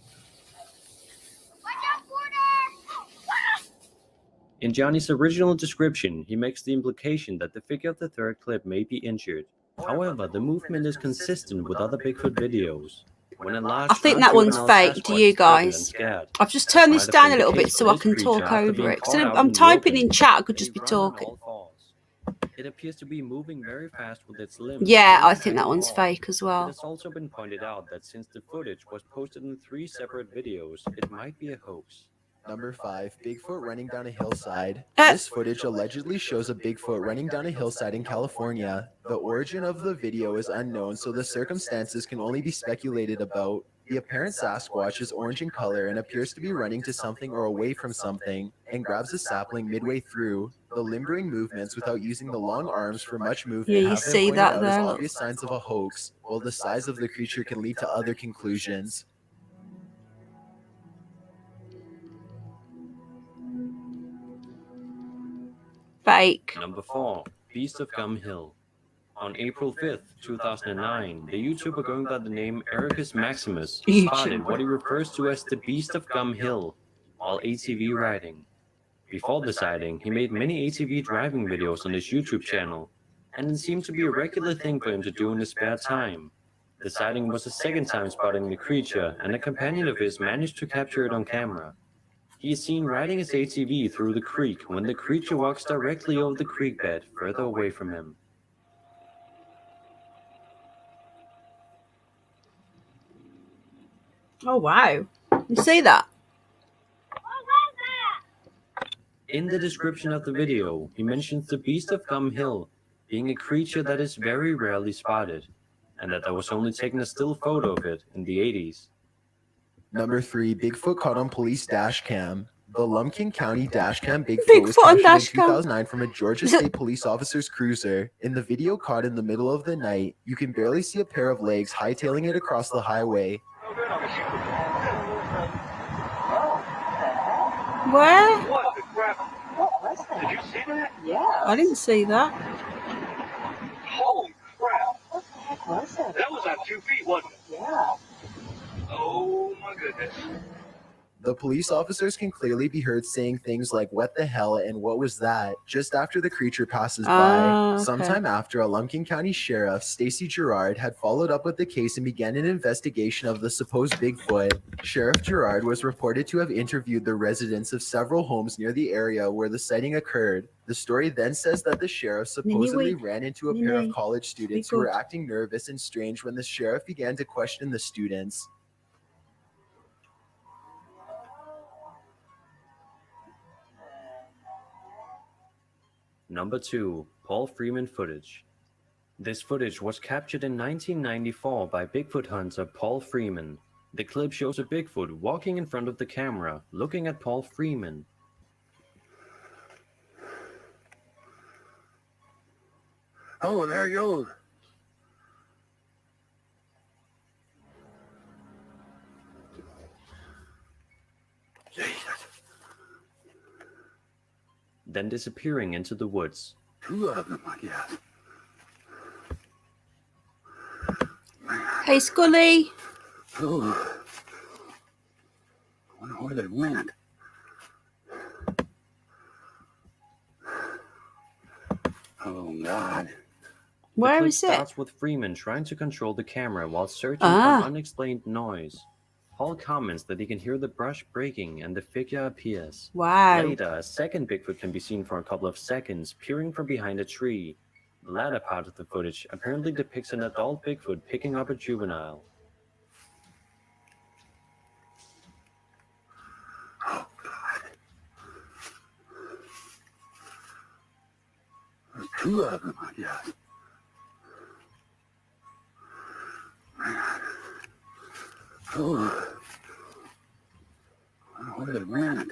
In Johnny's original description, he makes the implication that the figure of the third clip may be injured. However, the movement is consistent with other Bigfoot videos. When a large I think that one's non-juvenile fake. Do Sasquatch you is threatened and guys? scared, I've just turned this might down have a been little the bit case so for I this can creature talk after over being it. caught So out I'm in the typing open. in chat. I could They just be run on talking. all fours. It appears to be moving very fast with its limbs. Yeah, I going think back that and one's forth. fake as It well. has also been pointed out that since the footage was posted in 3 separate videos, it might be a hoax. Number 5, Bigfoot running down a hillside. This footage allegedly shows a Bigfoot running down a hillside in California. The origin of the video is unknown, so the circumstances can only be speculated about. The apparent Sasquatch is orange in color and appears to be running to something or away from something, and grabs a sapling midway through. The limbering movements without using the long arms for much movement Yeah, you have been see pointed that out there, as look. obvious signs of a hoax, while the size of the creature can lead to other conclusions. Fake. Number 4. Beast of Gum Hill. On April 5th, 2009, the YouTuber going by the name Ericus Maximus spotted what he refers to as the Beast of Gum Hill while ATV riding. Before the sighting, he made many ATV driving videos on his YouTube channel, and it seemed to be a regular thing for him to do in his spare time. The sighting was the second time spotting the creature, and a companion of his managed to capture it on camera. He is seen riding his ATV through the creek when the creature walks directly over the creek bed further away from him. Oh, wow. You see that? In the description of the video, he mentions the Beast of Gum Hill being a creature that is very rarely spotted, and that there was only taken a still photo of it in the 80s. Number 3, Bigfoot caught on police dash cam. The Lumpkin County dashcam Bigfoot was Bigfoot on captured in dash cam. 2009 from a Georgia State police officer's cruiser. In the video caught in the middle of the night, you can barely see a pair of legs hightailing it across the highway. Where? What the crap? What was that? Did you see that? Yeah. I didn't see that. Holy crap. What the heck was it? That was on 2 feet, wasn't it? Yeah. Oh my goodness. The police officers can clearly be heard saying things like, "What the hell" and "What was that?" just after the creature passes by. Okay. Sometime after, a Lumpkin County Sheriff, Stacy Gerard, had followed up with the case and began an investigation of the supposed Bigfoot. Sheriff Gerard was reported to have interviewed the residents of several homes near the area where the sighting occurred. The story then says that the sheriff supposedly ran into a pair of college students who were acting nervous and strange when the sheriff began to question the students. Number 2. Paul Freeman footage. This footage was captured in 1994 by Bigfoot hunter Paul Freeman. The clip shows a Bigfoot walking in front of the camera, looking at Paul Freeman. Oh, there he goes. Jesus. Then disappearing into the woods. 2 of them, I guess. Hey, Scully. Oh. I wonder where they went. Oh, God. Where clip is it? starts with Freeman trying to control the camera while searching for Ah. an unexplained noise. Hall comments that he can hear the brush breaking and the figure appears. Wow. Later, a second Bigfoot can be seen for a couple of seconds peering from behind a tree. The latter part of the footage apparently depicts an adult Bigfoot picking up a juvenile. Oh, God. There's two of them, I guess. Man. Oh. What a man.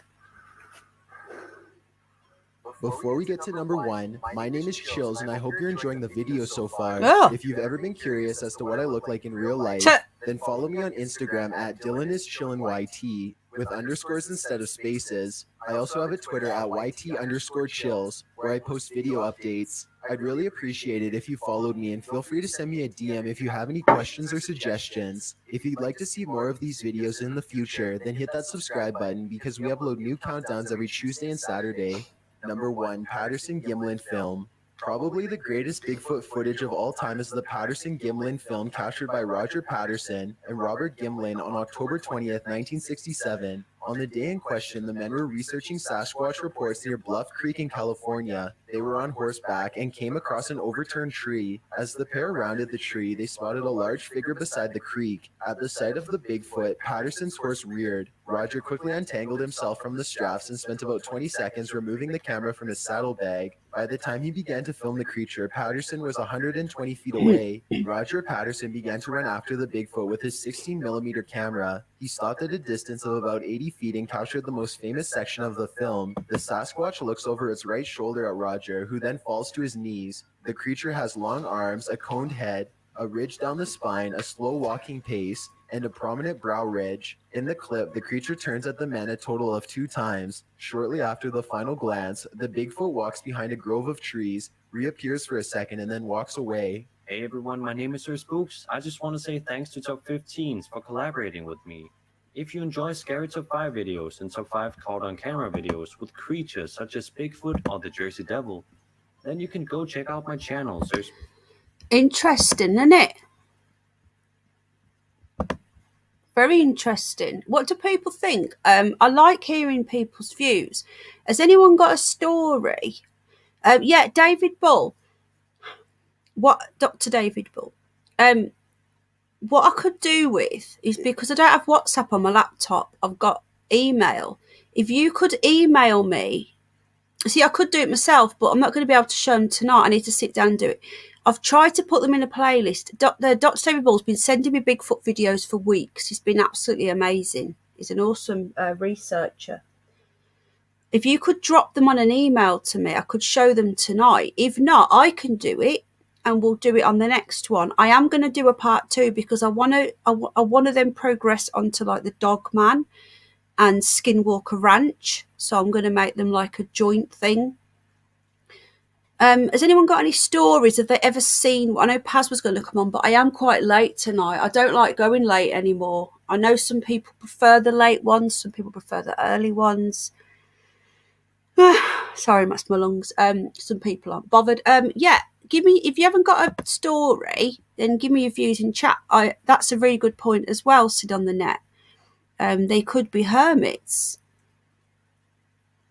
Before we get to number 1, my name is Chills, and I hope you're enjoying the video so far. Oh. If you've ever been curious as to what I look like in real life, then follow me on Instagram at DylanIsChillinYT with underscores instead of spaces. I also have a Twitter at YT_chills where I post video updates. I'd really appreciate it if you followed me, and feel free to send me a DM if you have any questions or suggestions. If you'd like to see more of these videos in the future, then hit that subscribe button because we upload new countdowns every Tuesday and Saturday. Number 1, Patterson-Gimlin film. Probably the greatest Bigfoot footage of all time is the Patterson-Gimlin film captured by Roger Patterson and Robert Gimlin on October 20th, 1967. On the day in question, the men were researching Sasquatch reports near Bluff Creek in California. They were on horseback and came across an overturned tree. As the pair rounded the tree, they spotted a large figure beside the creek. At the sight of the Bigfoot, Patterson's horse reared. Roger quickly untangled himself from the straps and spent about 20 seconds removing the camera from his saddlebag. By the time he began to film the creature, Patterson was 120 feet away. Roger Patterson began to run after the Bigfoot with his 16mm camera. He stopped at a distance of about 80 feet and captured the most famous section of the film. The Sasquatch looks over its right shoulder at Roger, who then falls to his knees. The creature has long arms, a coned head, a ridge down the spine, a slow walking pace, and a prominent brow ridge. In the clip, the creature turns at the men a total of 2 times. Shortly after the final glance, the Bigfoot walks behind a grove of trees, reappears for a second, and then walks away. Hey everyone, my name is Sir Spooks. I just want to say thanks to Top 15s for collaborating with me. If you enjoy scary Top 5 videos and Top 5 caught on camera videos with creatures such as Bigfoot or the Jersey Devil, then you can go check out my channel, Sir. Interesting, isn't it? Very interesting. What do people think? I like hearing people's views. Has anyone got a story? Yeah, David Bull. Dr. David Bull. What I could do with is, because I don't have WhatsApp on my laptop, I've got email. If you could email me, see, I could do it myself, but I'm not going to be able to show them tonight. I need to sit down and do it. I've tried to put them in a playlist. Dr. David Bull's been sending me Bigfoot videos for weeks. He's been absolutely amazing. He's an awesome researcher. If you could drop them on an email to me, I could show them tonight. If not, I can do it, and we'll do it on the next one. I am going to do a part 2 because I want to then progress onto like the Dogman and Skinwalker Ranch. So I'm going to make them like a joint thing. Has anyone got any stories? Have they ever seen? I know Paz was going to come on, but I am quite late tonight. I don't like going late anymore. I know some people prefer the late ones. Some people prefer the early ones. Sorry, that's my lungs. Some people aren't bothered. Yeah, give me, if you haven't got a story, then give me your views in chat. That's a really good point as well, Sid on the net. They could be hermits.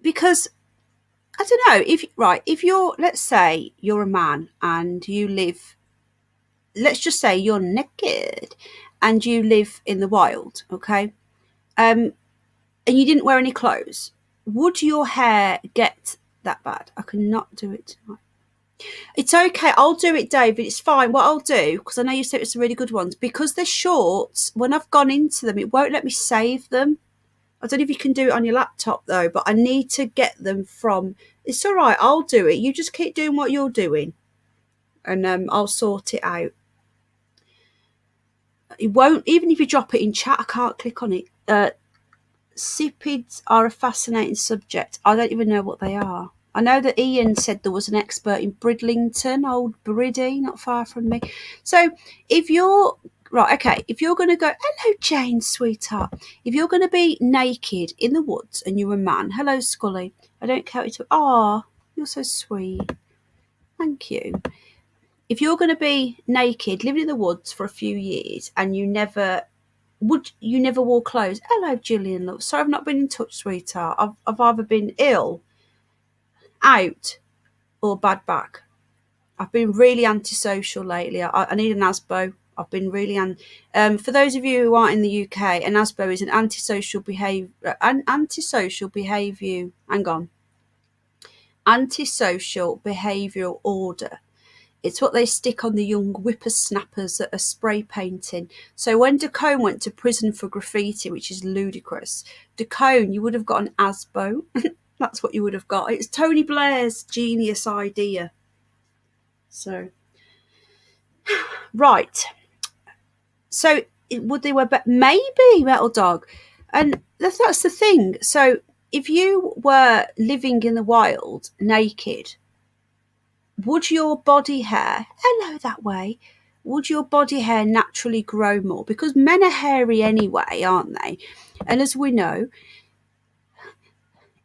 Because I don't know, if you're, let's say you're a man and you live, let's just say you're naked and you live in the wild, okay? And you didn't wear any clothes. Would your hair get that bad? I cannot do it tonight. It's okay. I'll do it, David. It's fine. What I'll do, because I know you said it's some really good ones, because they're shorts, when I've gone into them, it won't let me save them. I don't know if you can do it on your laptop though, but I need to get them from. It's all right. I'll do it. You just keep doing what you're doing, and I'll sort it out. It won't, even if you drop it in chat, I can't click on it. Cipids are a fascinating subject. I don't even know what they are. I know that Ian said there was an expert in Bridlington, old Briddy, not far from me. So if you're right, okay, if you're going to go, hello, Jane, sweetheart. If you're going to be naked in the woods and you're a man, hello, Scully. I don't care what you talk. Oh, you're so sweet. Thank you. if you're going to be naked, living in the woods for a few years, and you never wore clothes? Hello, Gillian. Look, sorry, I've not been in touch, sweetheart. I've either been ill, out, or bad back. I've been really antisocial lately. I need an ASBO. I've been really for those of you who aren't in the UK, an ASBO is an antisocial behaviour. Antisocial behavioural order. It's what they stick on the young whippersnappers that are spray painting. So when De Cone went to prison for graffiti, which is ludicrous, De Cone, you would have got an ASBO. That's what you would have got. It's Tony Blair's genius idea. So, right. So would they wear? Maybe, Metal Dog. And that's the thing. So if you were living in the wild naked, would your body hair, hello that way, would your body hair naturally grow more? Because men are hairy anyway, aren't they? And as we know,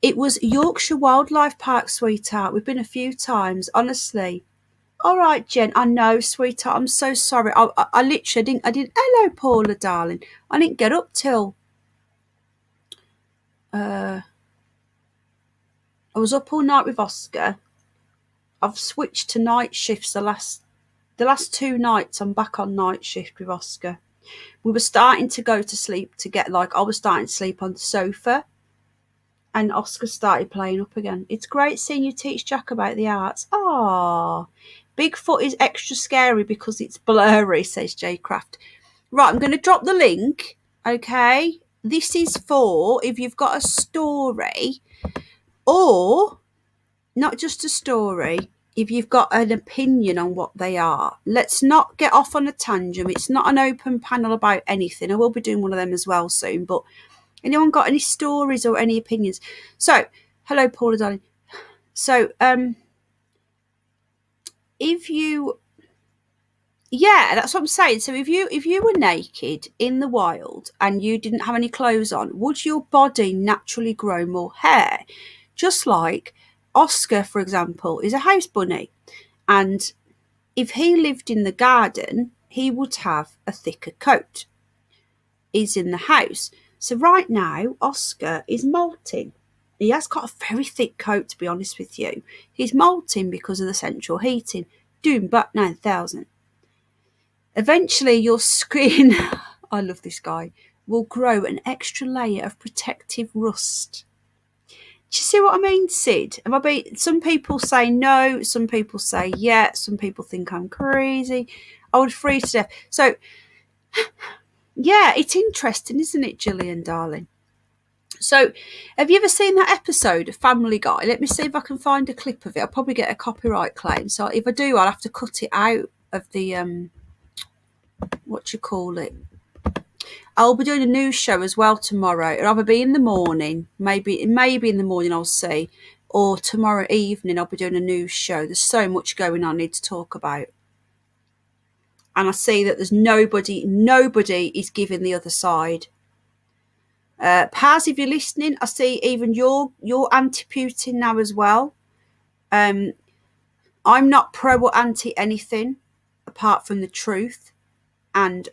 it was Yorkshire Wildlife Park, sweetheart. We've been a few times, honestly. All right, Jen, I know, sweetheart. I'm so sorry. I literally didn't. Hello, Paula, darling. I didn't get up till. I was up all night with Oscar. I've switched to night shifts the last 2 nights. I'm back on night shift with Oscar. We were starting to go to sleep to get I was starting to sleep on the sofa, and Oscar started playing up again. It's great seeing you teach Jack about the arts. Ah. Bigfoot is extra scary because it's blurry, says J Craft. Right, I'm going to drop the link, okay? This is for if you've got a story, or not just a story, if you've got an opinion on what they are. Let's not get off on a tangent. It's not an open panel about anything. I will be doing one of them as well soon, but anyone got any stories or any opinions? So, hello, Paula, darling. So, that's what I'm saying. So if you were naked in the wild and you didn't have any clothes on, would your body naturally grow more hair? Just like Oscar, for example, is a house bunny, and if he lived in the garden, he would have a thicker coat. He's in the house. So right now, Oscar is molting. He has got a very thick coat, to be honest with you. He's molting because of the central heating. Doom back 9,000. Eventually, your skin, I love this guy, will grow an extra layer of protective rust. Do you see what I mean, Sid? Some people say no, some people say yeah, some people think I'm crazy. I would freeze to death. So, yeah, it's interesting, isn't it, Gillian, darling? So, have you ever seen that episode of Family Guy? Let me see if I can find a clip of it. I'll probably get a copyright claim. So if I do, I'll have to cut it out of the, what you call it. I'll be doing a news show as well tomorrow. It'll either be in the morning, maybe in the morning I'll see, or tomorrow evening I'll be doing a news show. There's so much going on I need to talk about. And I see that there's nobody is giving the other side. Paz, if you're listening, I see even you're anti-Putin now as well. I'm not pro or anti anything apart from the truth, and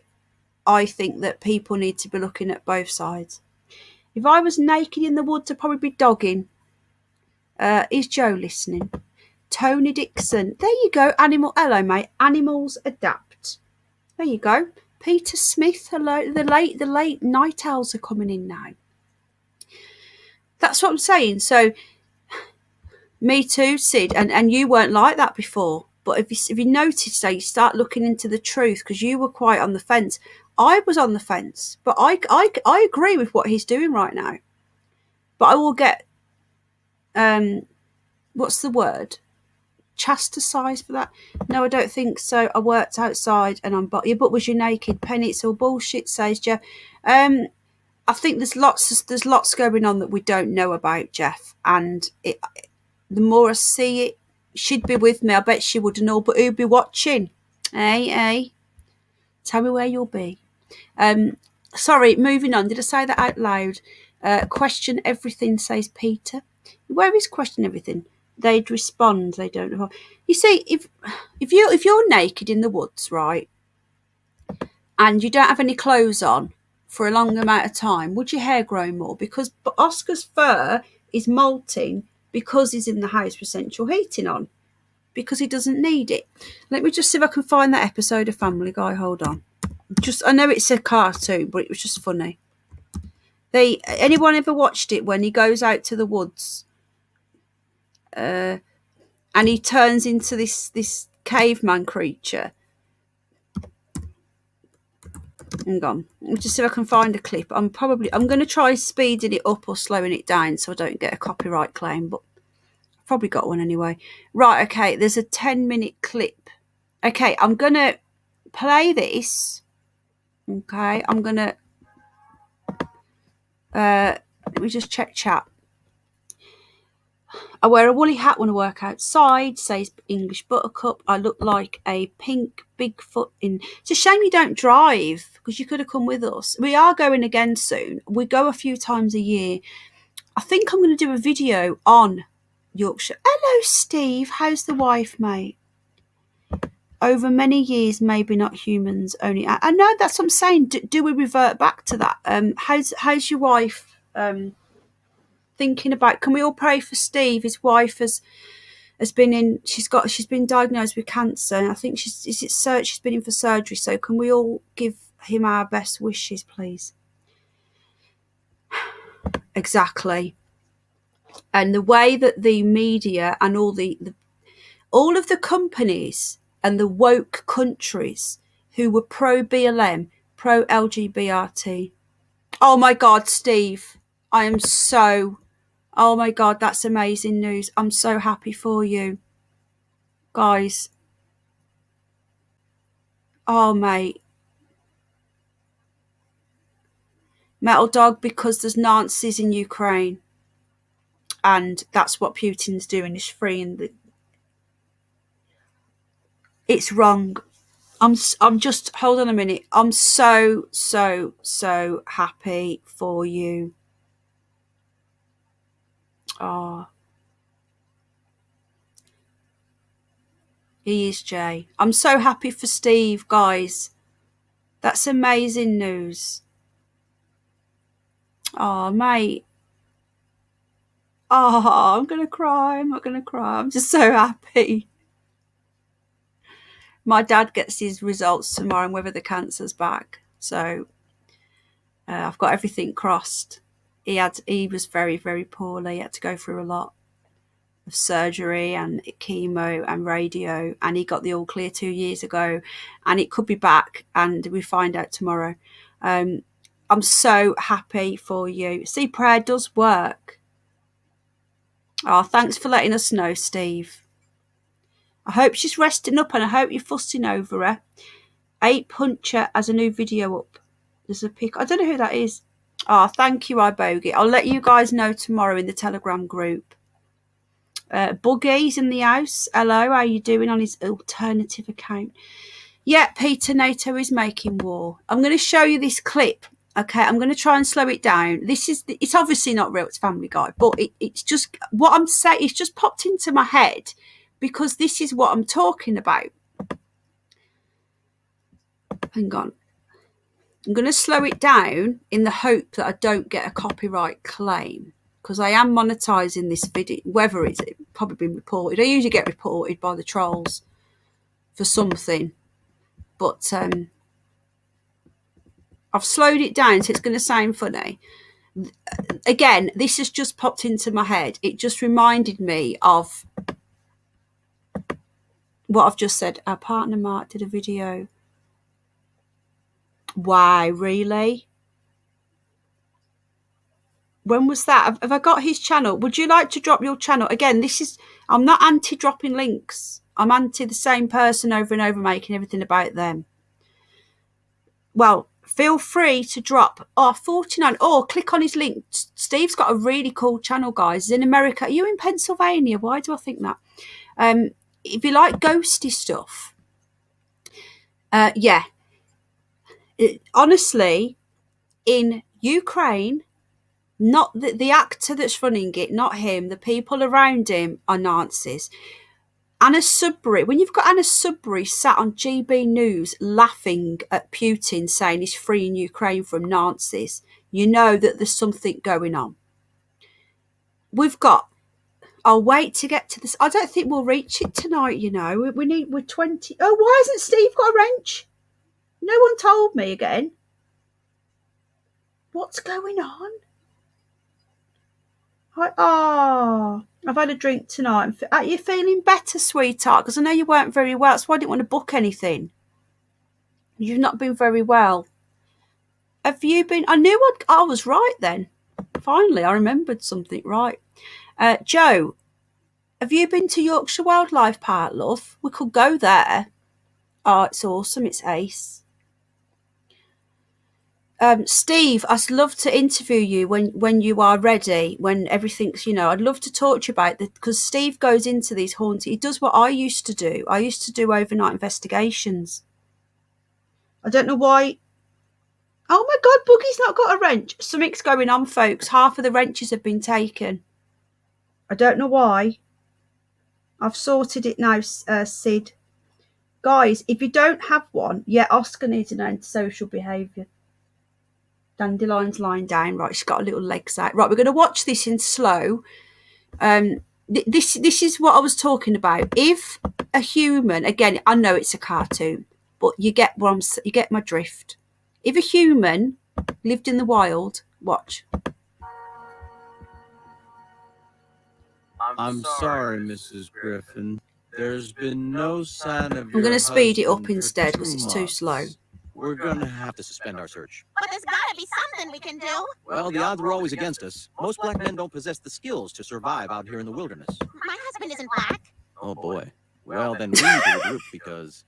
I think that people need to be looking at both sides. If I was naked in the woods, I'd probably be dogging. Is Joe listening? Tony Dixon, there you go. Hello, mate. Animals adapt. There you go. Peter Smith, hello. The late night owls are coming in now. That's what I'm saying. So, me too, Sid. And you weren't like that before. But if you notice today, you start looking into the truth, because you were quite on the fence. I was on the fence, but I agree with what he's doing right now. But I will get, what's the word? Chastised for that? No, I don't think so. I worked outside and your butt was you naked, Penny. It's all bullshit, says Jeff. I think there's lots going on that we don't know about, Jeff. And the more I see it, she'd be with me. I bet she would know, but who'd be watching? Hey. Tell me where you'll be. Sorry, moving on. Did I say that out loud? Question everything, says Peter. Where is question everything? they'd respond. They don't know. You see, if you're naked in the woods, right, and you don't have any clothes on for a long amount of time, would your hair grow more? Because Oscar's fur is molting because he's in the house with central heating on, because he doesn't need it. Let me just see if I can find that episode of Family Guy. Hold on. I know it's a cartoon, but it was just funny. Anyone ever watched it when he goes out to the woods and he turns into this caveman creature? Hang on. Let me just see if I can find a clip. I'm going to try speeding it up or slowing it down so I don't get a copyright claim, but I've probably got one anyway. Right, okay, there's a 10-minute clip. Okay, I'm going to play this. Okay, I'm going to... let me just check chat. I wear a woolly hat when I work outside, says English Buttercup. I look like a pink Bigfoot in... It's a shame you don't drive, because you could have come with us. We are going again soon. We go a few times a year. I think I'm going to do a video on Yorkshire. Hello, Steve. How's the wife, mate? Over many years, maybe not humans only. I know, that's what I'm saying. Do we revert back to that? How's your wife? Thinking about, can we all pray for Steve? His wife has been she's been diagnosed with cancer, and I think she's been in for surgery. So can we all give him our best wishes, please? Exactly. And the way that the media and all of the companies and the woke countries who were pro BLM, pro LGBT. Oh my God, Steve, oh my God, that's amazing news. I'm so happy for you. Guys. Oh, mate. Metal Dog, because there's Nazis in Ukraine. And that's what Putin's doing, is freeing It's wrong. I'm just, hold on a minute. I'm so happy for you. Oh. He is, Jay. I'm so happy for Steve, guys. That's amazing news. Oh, mate. Oh, I'm going to cry. I'm not going to cry. I'm just so happy. My dad gets his results tomorrow and whether the cancer's back. So I've got everything crossed. He was very, very poorly. He had to go through a lot of surgery and chemo and radio, and he got the all clear 2 years ago, and it could be back, and we find out tomorrow. I'm so happy for you. See, prayer does work. Oh, thanks for letting us know, Steve. I hope she's resting up, and I hope you're fussing over her. 8 Puncher has a new video up. There's a pic. I don't know who that is. Oh, thank you, iBogey. I'll let you guys know tomorrow in the Telegram group. Boogie's in the house. Hello, how you doing on his alternative account? Yeah, Peter, NATO is making war. I'm going to show you this clip. Okay, I'm going to try and slow it down. It's obviously not real. It's Family Guy, but it's just what I'm saying. It's just popped into my head because this is what I'm talking about. Hang on. I'm going to slow it down in the hope that I don't get a copyright claim, because I am monetizing this video, whether it's probably been reported. I usually get reported by the trolls for something, but I've slowed it down so it's going to sound funny. Again, this has just popped into my head. It just reminded me of what I've just said. Our partner Mark did a video. Wow, really? When was that? Have I got his channel? Would you like to drop your channel? Again, I'm not anti-dropping links. I'm anti the same person over and over making everything about them. Well, feel free to drop 49 or click on his link. Steve's got a really cool channel, guys. He's in America. Are you in Pennsylvania? Why do I think that? If you like ghosty stuff, honestly, in Ukraine, Not the actor that's running it, not him. The people around him are Nazis. Anna Sudbury, when you've got Anna Sudbury sat on GB News laughing at Putin saying he's freeing Ukraine from Nazis, you know that there's something going on. I'll wait to get to this. I don't think we'll reach it tonight, you know. We're 20. Oh, why hasn't Steve got a wrench? No one told me again. What's going on? I've had a drink tonight. Are you feeling better, sweetheart? Because I know you weren't very well. That's why I didn't want to book anything. You've not been very well. Have you been? I knew I was right then. Finally, I remembered something right. Joe, have you been to Yorkshire Wildlife Park, love? We could go there. Oh, it's awesome. It's ace. Steve, I'd love to interview you when you are ready, when everything's, you know, I'd love to talk to you about it, because Steve goes into these haunted. He does what I used to do. I used to do overnight investigations. I don't know why. Oh my God, Boogie's not got a wrench. Something's going on, folks. Half of the wrenches have been taken. I don't know why. I've sorted it now, Sid. Guys, if you don't have one, yeah, Oscar needs an antisocial behaviour. Dandelion's lying down. Right, she's got her little legs out. Right, we're going to watch this in slow. This is what I was talking about. If a human, again, I know it's a cartoon, but you get my drift. If a human lived in the wild, watch. I'm sorry, Mrs. Griffin. There's been no sign of I'm going to speed it up instead because it's too slow. We're going to have to suspend our search. But there's gotta be something we can do. Well, the odds are always against us. Most black men don't possess the skills to survive out here in the wilderness. My husband isn't black. Oh, boy. Well, then we need to regroup because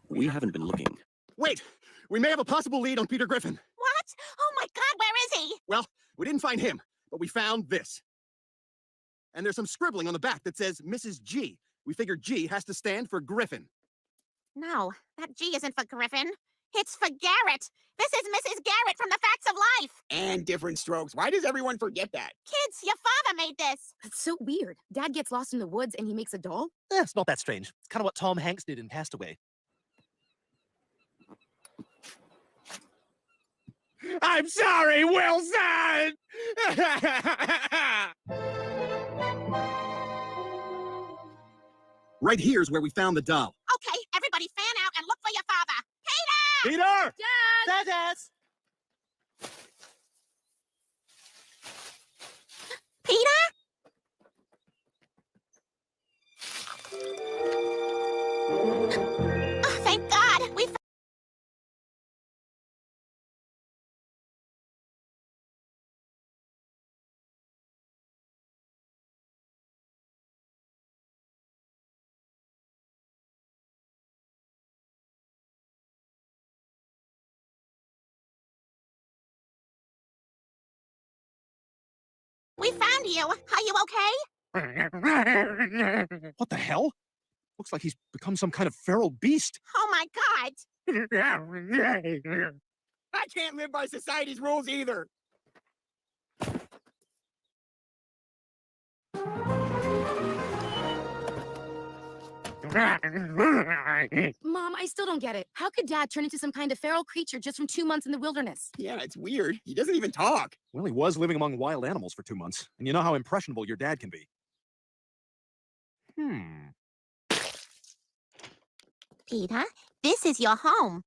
we haven't been looking. Wait! We may have a possible lead on Peter Griffin. What? Oh my God, where is he? Well, we didn't find him, but we found this. And there's some scribbling on the back that says Mrs. G. We figured G has to stand for Griffin. No, that G isn't for Griffin. It's for Garrett. This is Mrs. Garrett from The Facts of Life. And different strokes. Why does everyone forget that? Kids, your father made this. That's so weird. Dad gets lost in the woods and he makes a doll? It's not that strange. It's kind of what Tom Hanks did in Castaway. I'm sorry, Wilson! Right here's where we found the doll. Okay, everybody fan out and look for your father. Peter! Peter! Dad! Dad! Peter? Oh, thank God. We found you. Are you okay? What the hell? Looks like he's become some kind of feral beast. Oh my God. I can't live by society's rules either. Mom, I still don't get it. How could Dad turn into some kind of feral creature just from 2 months in the wilderness? Yeah, it's weird. He doesn't even talk. Well, he was living among wild animals for 2 months, and you know how impressionable your dad can be. Peter, this is your home.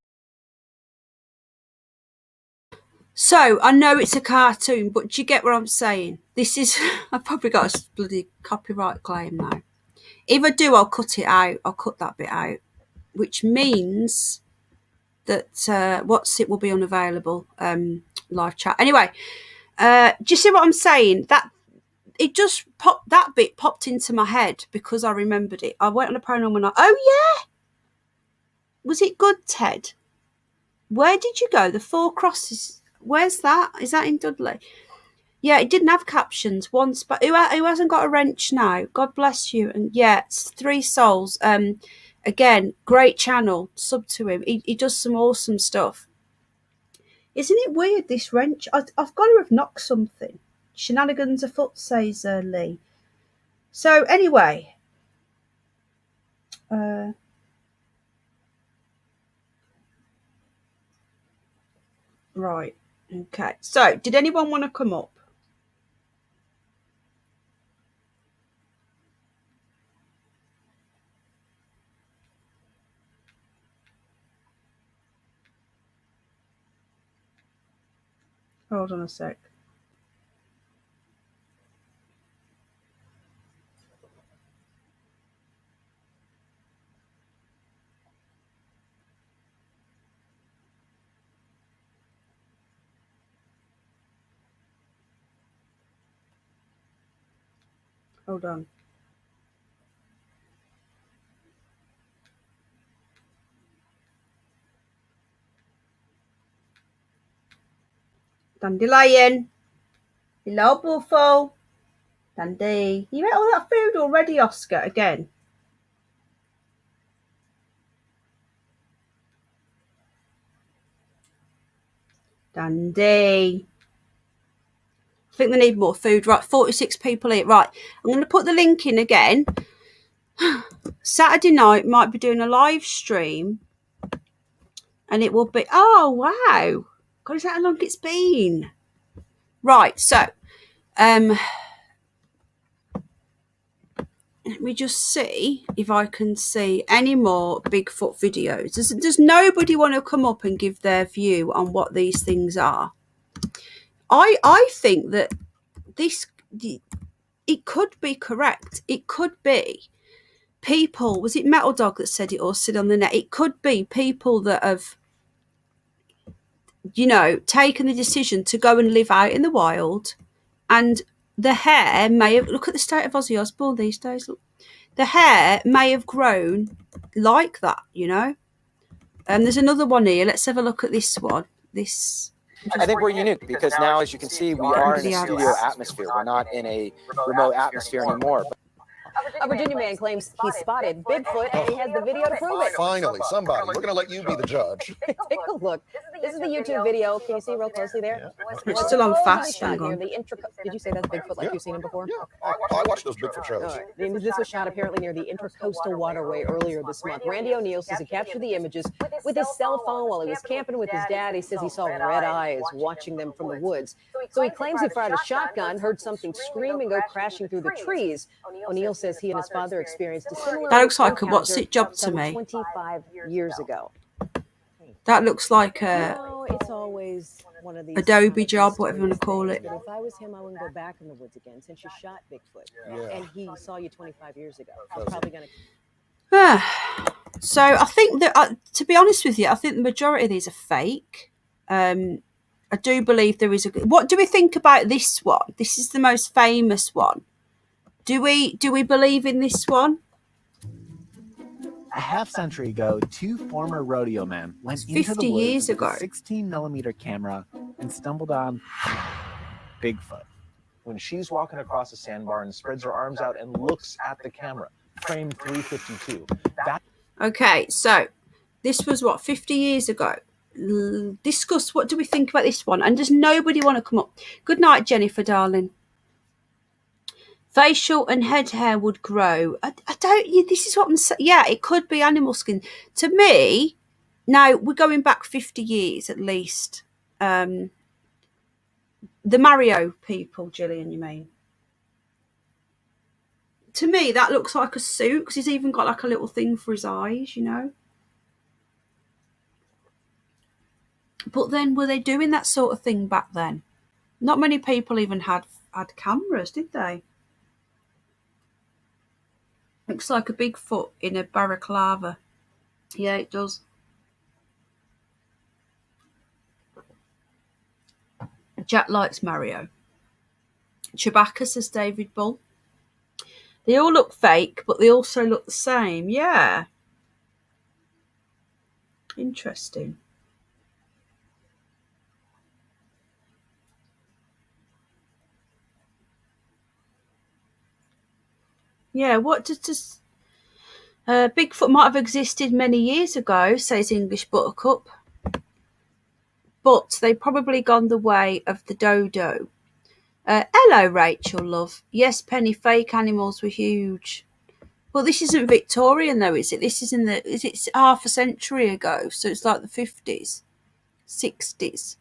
So, I know it's a cartoon, but do you get what I'm saying? This is... I've probably got a bloody copyright claim now. If I do, I'll cut it out. I'll cut that bit out. Which means that What's It will be unavailable. Live chat. Anyway, do you see what I'm saying? That it just popped... That bit popped into my head because I remembered it. I went on a paranormal night. Oh, yeah! Was it good, Ted? Where did you go? The Four Crosses... Where's that? Is that in Dudley? Yeah, it didn't have captions once, but who hasn't got a wrench now? God bless you. And yeah, it's 3 Souls. Again, great channel. Sub to him. He does some awesome stuff. Isn't it weird, this wrench? I've got to have knocked something. Shenanigans afoot, says Lee. So anyway, right, okay. So did anyone want to come up? Hold on a sec. Hold on. Dandelion. Hello, Buffo. Dandy. You ate all that food already, Oscar, again? Dandy. I think they need more food. Right, 46 people eat. Right, I'm going to put the link in again. Saturday night might be doing a live stream. And it will be... Oh, wow. God, is that how long it's been? Right, so... let me just see if I can see any more Bigfoot videos. Does nobody want to come up and give their view on what these things are? I think that it could be correct. It could be people, was it Metal Dog that said it or Sid on the Net? It could be people that have, you know, taken the decision to go and live out in the wild, and the hair may have, look at the state of Ozzy Osbourne these days, look, the hair may have grown like that, you know. And there's another one here. Let's have a look at this one. I think we're unique because now, as you can see, we are in a studio atmosphere. We're not in a remote atmosphere anymore. A Virginia man claims he spotted Bigfoot and he has the video to prove it. Finally, somebody. We're going to let you be the judge. Take a look. This is the YouTube video. Can you see real closely there? It's still on fast. Hang on. Did you say that's Bigfoot like you've seen him before? Yeah, I watch those Bigfoot shows. This was shot apparently near the Intracoastal Waterway earlier this month. Randy O'Neill says he captured the images with his cell phone while he was camping with his dad. He says he saw red eyes watching them from the woods. So he claims he fired a shotgun, heard something scream and go crashing through the trees. O'Neill says he and his father experienced a similar that looks like a what's it job to me. 25 years ago. That looks like a it's always one of these Adobe job, whatever you want to call it. But if I was him, I wouldn't go back in the woods again since you shot Bigfoot and he saw you 25 years ago. I'm probably going to. So I think that, to be honest with you, I think the majority of these are fake. I do believe there is a. What do we think about this one? This is the most famous one. Do we believe in this one? A half-century ago, two former rodeo men went into the woods with a 16mm camera and stumbled on Bigfoot. When she's walking across the sandbar and spreads her arms out and looks at the camera, frame 352. Okay, so this was what, 50 years ago. Discuss what do we think about this one, and does nobody want to come up? Good night, Jennifer, darling. Facial and head hair would grow. I don't. This is what I'm saying. Yeah, it could be animal skin. To me, now we're going back 50 years at least. The Mario people, Gillian, you mean? To me, that looks like a suit because he's even got like a little thing for his eyes, you know. But then, were they doing that sort of thing back then? Not many people even had cameras, did they? Looks like a Bigfoot in a balaclava. Yeah, it does. Jack likes Mario. Chewbacca, says David Bull. They all look fake, but they also look the same. Yeah. Interesting. Yeah, what does Bigfoot might have existed many years ago, says English Buttercup, but they've probably gone the way of the dodo. Hello, Rachel, love. Yes, Penny, fake animals were huge. Well, this isn't Victorian, though, is it? This is it's half a century ago, so it's like the 50s, 60s.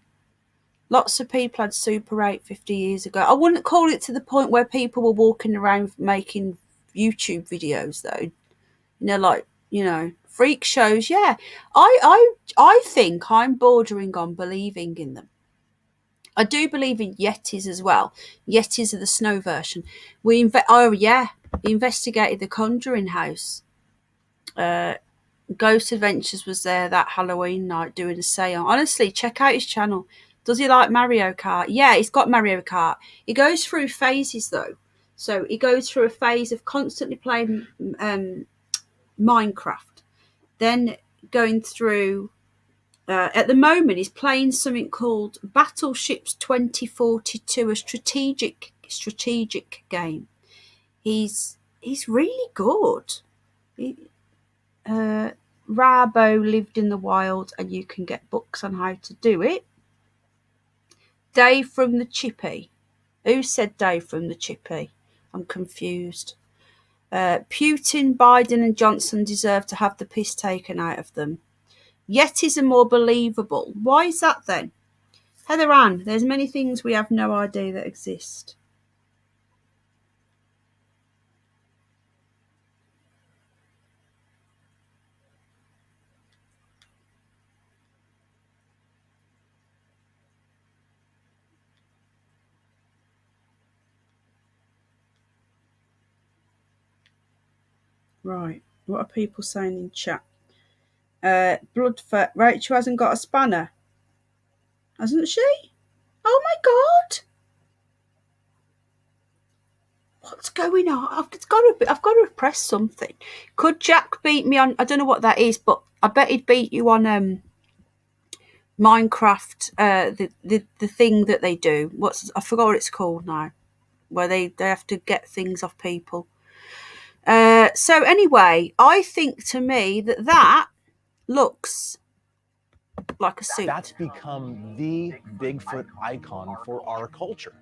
Lots of people had Super 8 50 years ago. I wouldn't call it to the point where people were walking around making YouTube videos, though. Freak shows. Yeah, I think I'm bordering on believing in them. I do believe in Yetis as well. Yetis are the snow version. We investigated the Conjuring house. Ghost Adventures was there that Halloween night doing a seance. Honestly, check out his channel. Does he like Mario Kart? Yeah, he's got Mario Kart. He goes through phases though. So he goes through a phase of constantly playing Minecraft, then going through. At the moment, he's playing something called Battleships 2042, a strategic game. He's really good. Rabo lived in the wild, and you can get books on how to do it. Dave from the Chippy. Who said Dave from the Chippy? I'm confused. Putin, Biden, and Johnson deserve to have the piss taken out of them. Yetis are more believable. Why is that then? Heather Ann, there's many things we have no idea that exist. Right, what are people saying in chat? Bloodfoot, Rachel hasn't got a spanner. Hasn't she? Oh my God. What's going on? I've got to press something. Could Jack beat me on? I don't know what that is, but I bet he'd beat you on Minecraft. The thing that they do. I forgot what it's called now, where they have to get things off people. So anyway, I think to me that looks like a suit. That's become the Bigfoot icon for our culture.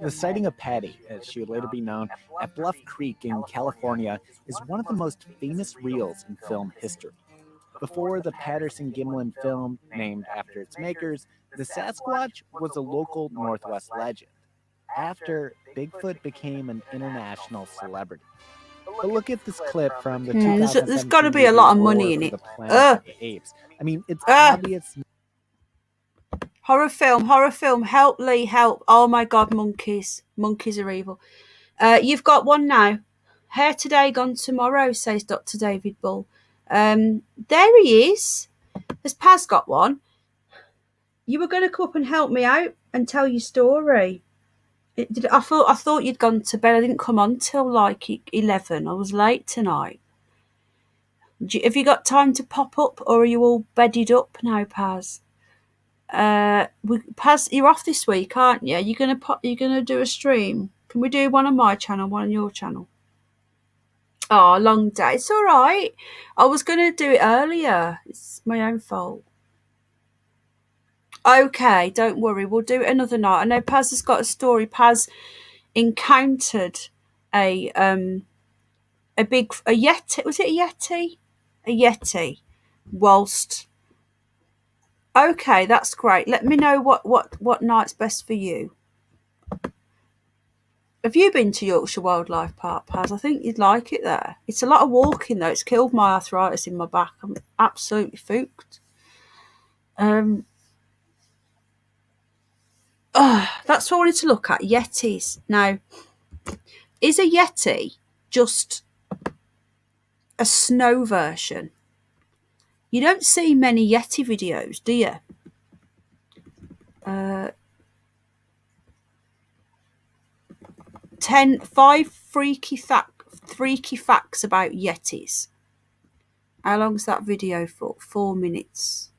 The sighting of Patty, as she would later be known, at Bluff Creek in California is one of the most famous reels in film history. Before the Patterson-Gimlin film, named after its makers, the Sasquatch was a local Northwest legend. After, Bigfoot became an international celebrity. But look at this clip from the 2017 There's got to be a lot of money in it. The Planet of the Apes. I mean, it's obvious. Horror film, help Lee, help. Oh my God, monkeys are evil. You've got one now. Hair today, gone tomorrow, says Dr. David Bull. There he is. Has Paz got one? You were going to come up and help me out and tell your story. I thought you'd gone to bed. I didn't come on till like 11. I was late tonight. Have you got time to pop up, or are you all bedded up now, Paz? Paz, you're off this week, aren't you? You're gonna do a stream. Can we do one on my channel, one on your channel? Oh, long day. It's all right. I was gonna do it earlier. It's my own fault. Okay, don't worry. We'll do it another night. I know Paz has got a story. Paz encountered a Yeti. Was it a Yeti? A Yeti. Whilst. Okay, that's great. Let me know what night's best for you. Have you been to Yorkshire Wildlife Park, Paz? I think you'd like it there. It's a lot of walking though. It's killed my arthritis in my back. I'm absolutely fooked. That's what I wanted to look at. Yetis. Now, is a Yeti just a snow version? You don't see many Yeti videos, do you? 5 freaky facts about Yetis. How long's that video for? 4 minutes.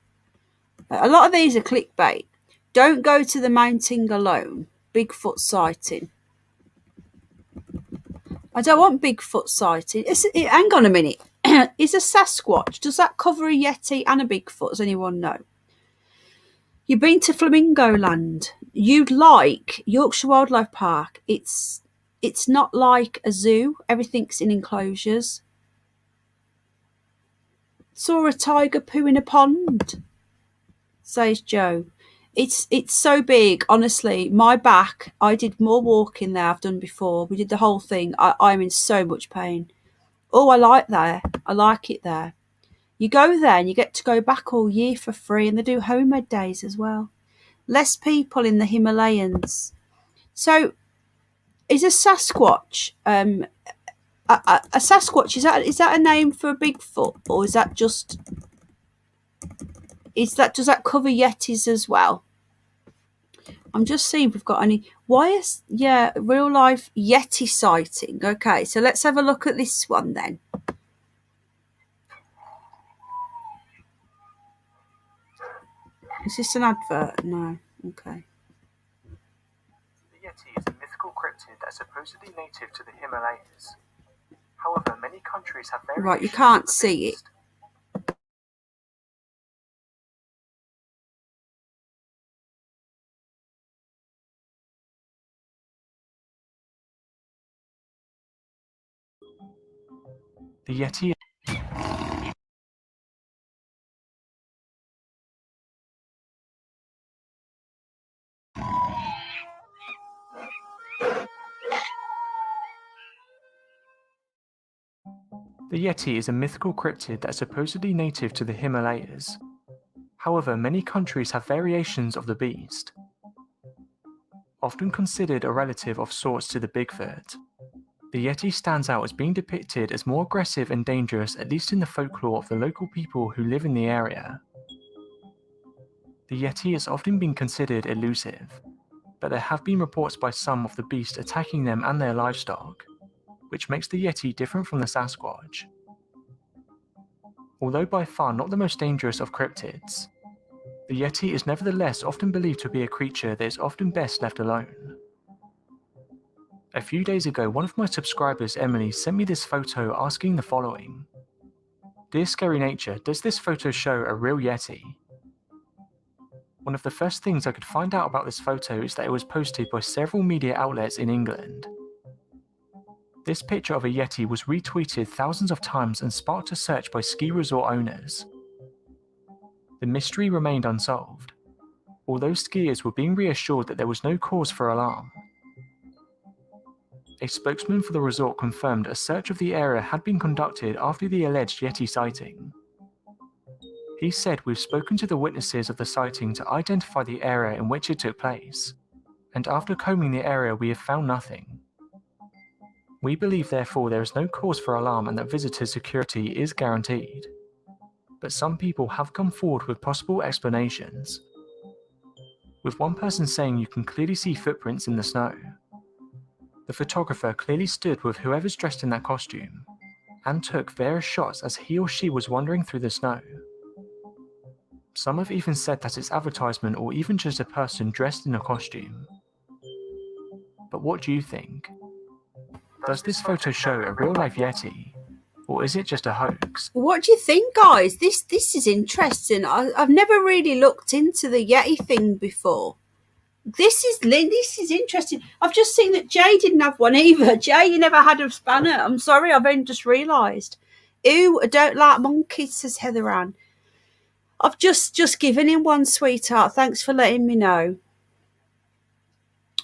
A lot of these are clickbait. Don't go to the mountain alone. Bigfoot sighting. I don't want Bigfoot sighting. Hang on a minute. Is a Sasquatch, does that cover a Yeti and a Bigfoot? Does anyone know? You've been to Flamingo Land. you'd like Yorkshire Wildlife Park. It's not like a zoo. Everything's in enclosures. Saw a tiger poo in a pond, says Joe. It's so big, honestly. My back, I did more walking there I've done before. We did the whole thing. I'm in so much pain. Oh, I like it there. You go there and you get to go back all year for free, and they do homemade days as well. Less people in the Himalayas. So is a Sasquatch a Sasquatch, is that a name for a Bigfoot, or is that just does that cover Yetis as well? I'm just seeing if we've got any. Real life Yeti sighting. Okay, so let's have a look at this one then. Is this an advert? No. Okay. The Yeti is a mythical cryptid that's supposedly native to the Himalayas. However, many countries have variations. Right, you can't see it. The Yeti. The Yeti is a mythical cryptid that's supposedly native to the Himalayas. However, many countries have variations of the beast. Often considered a relative of sorts to the Bigfoot, the Yeti stands out as being depicted as more aggressive and dangerous, at least in the folklore of the local people who live in the area. The Yeti has often been considered elusive, but there have been reports by some of the beast attacking them and their livestock, which makes the Yeti different from the Sasquatch. Although by far not the most dangerous of cryptids, the Yeti is nevertheless often believed to be a creature that is often best left alone. A few days ago, one of my subscribers, Emily, sent me this photo asking the following. Dear Scary Nature, does this photo show a real Yeti? One of the first things I could find out about this photo is that it was posted by several media outlets in England. This picture of a Yeti was retweeted thousands of times and sparked a search by ski resort owners. The mystery remained unsolved, although skiers were being reassured that there was no cause for alarm. A spokesman for the resort confirmed a search of the area had been conducted after the alleged Yeti sighting. He said, "We've spoken to the witnesses of the sighting to identify the area in which it took place, and after combing the area we have found nothing. We believe therefore there is no cause for alarm and that visitor security is guaranteed. But some people have come forward with possible explanations, with one person saying you can clearly see footprints in the snow. The photographer clearly stood with whoever's dressed in that costume, and took various shots as he or she was wandering through the snow. Some have even said that it's advertisement or even just a person dressed in a costume. But what do you think? Does this photo show a real-life Yeti, or is it just a hoax?" What do you think, guys? This is interesting. I've never really looked into the Yeti thing before. This is interesting. I've just seen that Jay didn't have one either. Jay, you never had a spanner. I'm sorry, I've only just realised. Ew, I don't like monkeys, says Heather Ann. I've just given him one, sweetheart. Thanks for letting me know.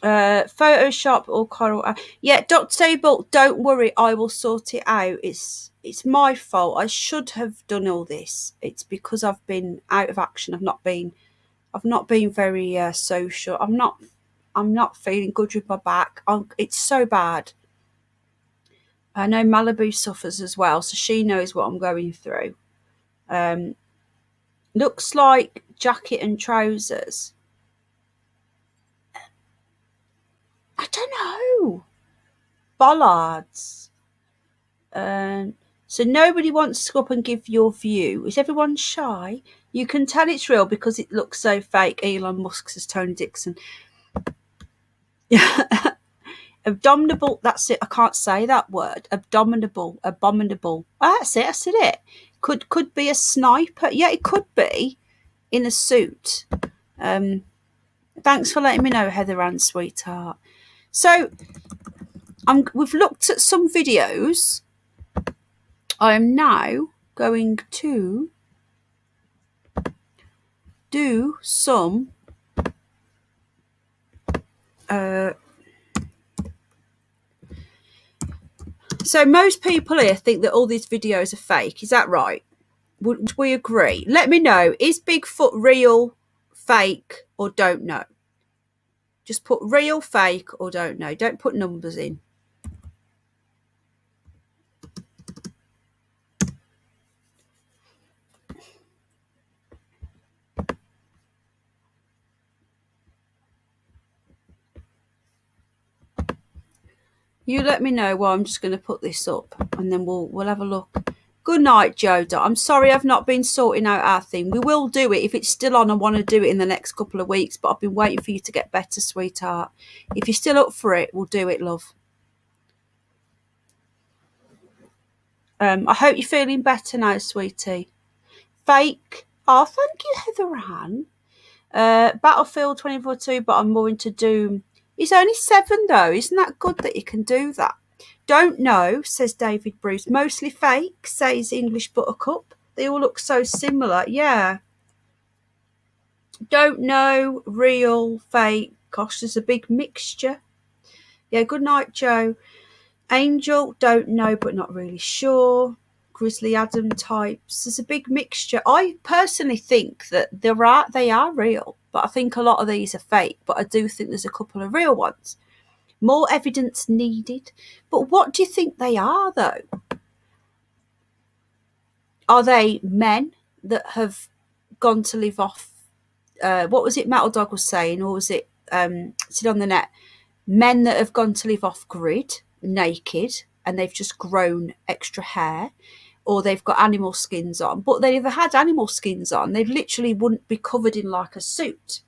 Photoshop or coral. Yeah, Dr. Table, don't worry, I will sort it out. It's my fault. I should have done all this. It's because I've been out of action. I've not been very social. I'm not feeling good with my back. It's so bad. I know Malibu suffers as well, so she knows what I'm going through. Looks like jacket and trousers. I don't know. Bollards. So nobody wants to go up and give your view. Is everyone shy? You can tell it's real because it looks so fake. Elon Musk says Tony Dixon. Abominable. That's it. I can't say that word. Abominable. Oh, that's it. I said it. Could be a sniper. Yeah, it could be in a suit. Thanks for letting me know, Heather Ann, sweetheart. So we've looked at some videos. I am now going to do some so most people here think that all these videos are fake. Is that right? Would we agree? Let me know. Is Bigfoot real, fake, or don't know? Just put real, fake, or don't know. Don't put numbers in. You let me know. Well, I'm just going to put this up, and then we'll have a look. Good night, Joe. I'm sorry I've not been sorting out our thing. We will do it if it's still on. I want to do it in the next couple of weeks, but I've been waiting for you to get better, sweetheart. If you're still up for it, we'll do it, love. I hope you're feeling better now, sweetie. Fake. Oh, thank you, Heather Ann. Battlefield 24/2, but I'm more into Doom. He's only 7 though. Isn't that good that you can do that? Don't know, says David Bruce. Mostly fake, says English Buttercup. They all look so similar. Yeah. Don't know, real, fake. Gosh, there's a big mixture. Yeah, good night, Joe. Angel, don't know, but not really sure. Grizzly Adam types. There's a big mixture. I personally think that they are real, but I think a lot of these are fake. But I do think there's a couple of real ones. More evidence needed. But what do you think they are, though? Are they men that have gone to live off? What was it Metal Dog was saying, or was it Sit on the Net? Men that have gone to live off grid, naked, and they've just grown extra hair, or they've got animal skins on, but they never had animal skins on. They literally wouldn't be covered in like a suit.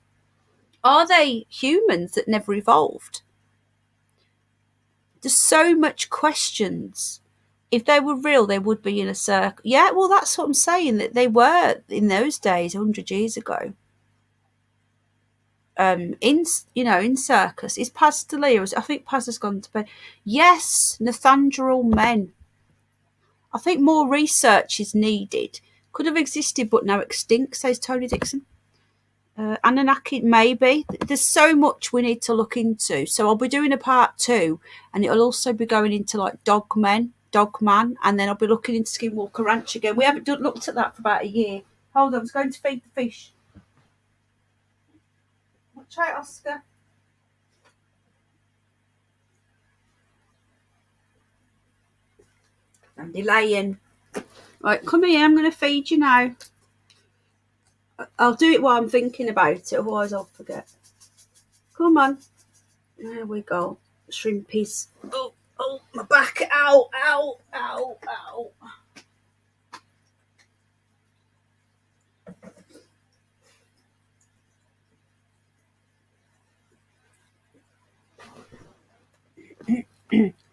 Are they humans that never evolved? There's so much questions. If they were real, they would be in a circle. Yeah, well, that's what I'm saying, that they were in those days, 100 years ago. In circus. Is Paz still here? I think Paz has gone to bed. Yes, Nathandral men. I think more research is needed. Could have existed but now extinct, says Tony Dixon. Anunnaki, maybe. There's so much we need to look into. So I'll be doing a part 2, and it'll also be going into like Dogman, and then I'll be looking into Skinwalker Ranch again. We haven't looked at that for about a year. Hold on, I was going to feed the fish. Watch out, Oscar. I'm delaying. Right, come here. I'm going to feed you now. I'll do it while I'm thinking about it, otherwise I'll forget. Come on. There we go. Shrimpies. Oh, my back. Ow, ow, ow, ow.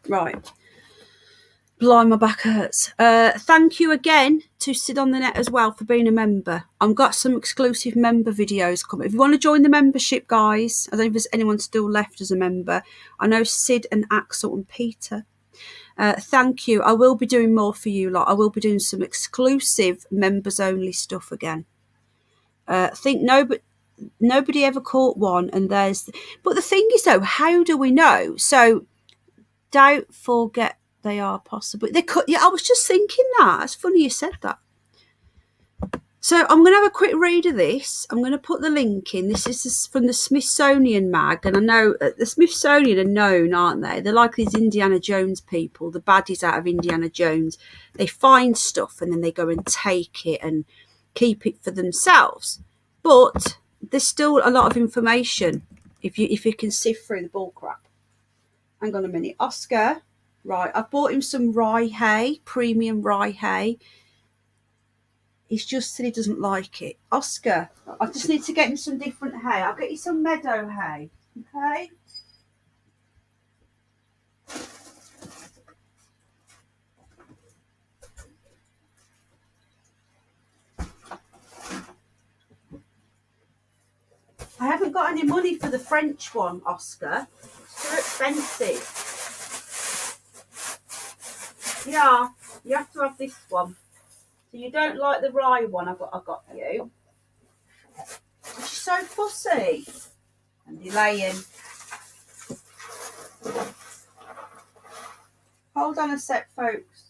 Right. Blimey, my back hurts. Thank you again to Sid on the Net as well for being a member. I've got some exclusive member videos coming. If you want to join the membership, guys, I don't know if there's anyone still left as a member. I know Sid and Axel and Peter. Thank you. I will be doing more for you. Like, I will be doing some exclusive members only stuff again. I think nobody ever caught one, and but the thing is though, how do we know? So don't forget they are possible. They could. Yeah, I was just thinking that. It's funny you said that. So I'm going to have a quick read of this. I'm going to put the link in. This is from the Smithsonian mag, and I know the Smithsonian are known, aren't they? They're like these Indiana Jones people, the baddies out of Indiana Jones. They find stuff and then they go and take it and keep it for themselves. But there's still a lot of information if you can sift through the bull crap. Hang on a minute, Oscar. Right, I've bought him some rye hay, premium rye hay. He's just said he doesn't like it. Oscar, I just need to get him some different hay. I'll get you some meadow hay, okay? I haven't got any money for the French one, Oscar. It's too expensive. Yeah, you have to have this one. So you don't like the rye one I got you. She's so fussy. And delaying. Hold on a sec, folks.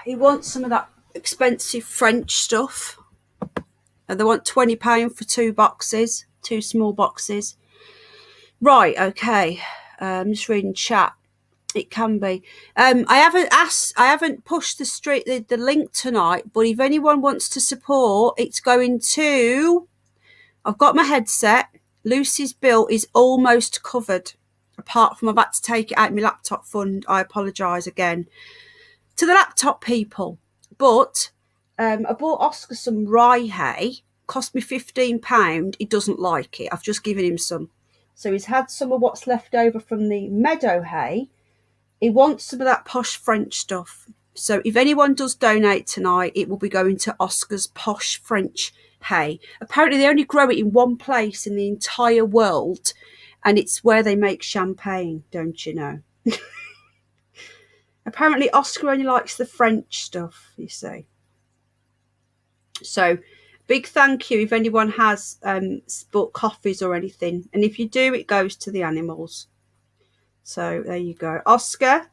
He wants some of that expensive French stuff. They want £20 for 2 boxes, 2 small boxes. Right, okay. I'm just reading chat. It can be. I haven't pushed the link tonight, but if anyone wants to support, it's going to. I've got my headset. Lucy's bill is almost covered. Apart from I've had to take it out of my laptop fund. I apologise again to the laptop people. But I bought Oscar some rye hay. Cost me £15. He doesn't like it. I've just given him some. So he's had some of what's left over from the meadow hay. He wants some of that posh French stuff. So if anyone does donate tonight, it will be going to Oscar's posh French hay. Apparently they only grow it in one place in the entire world. And it's where they make champagne, don't you know? Apparently Oscar only likes the French stuff, you see. So big thank you if anyone has bought coffees or anything. And if you do, it goes to the animals. So there you go. Oscar,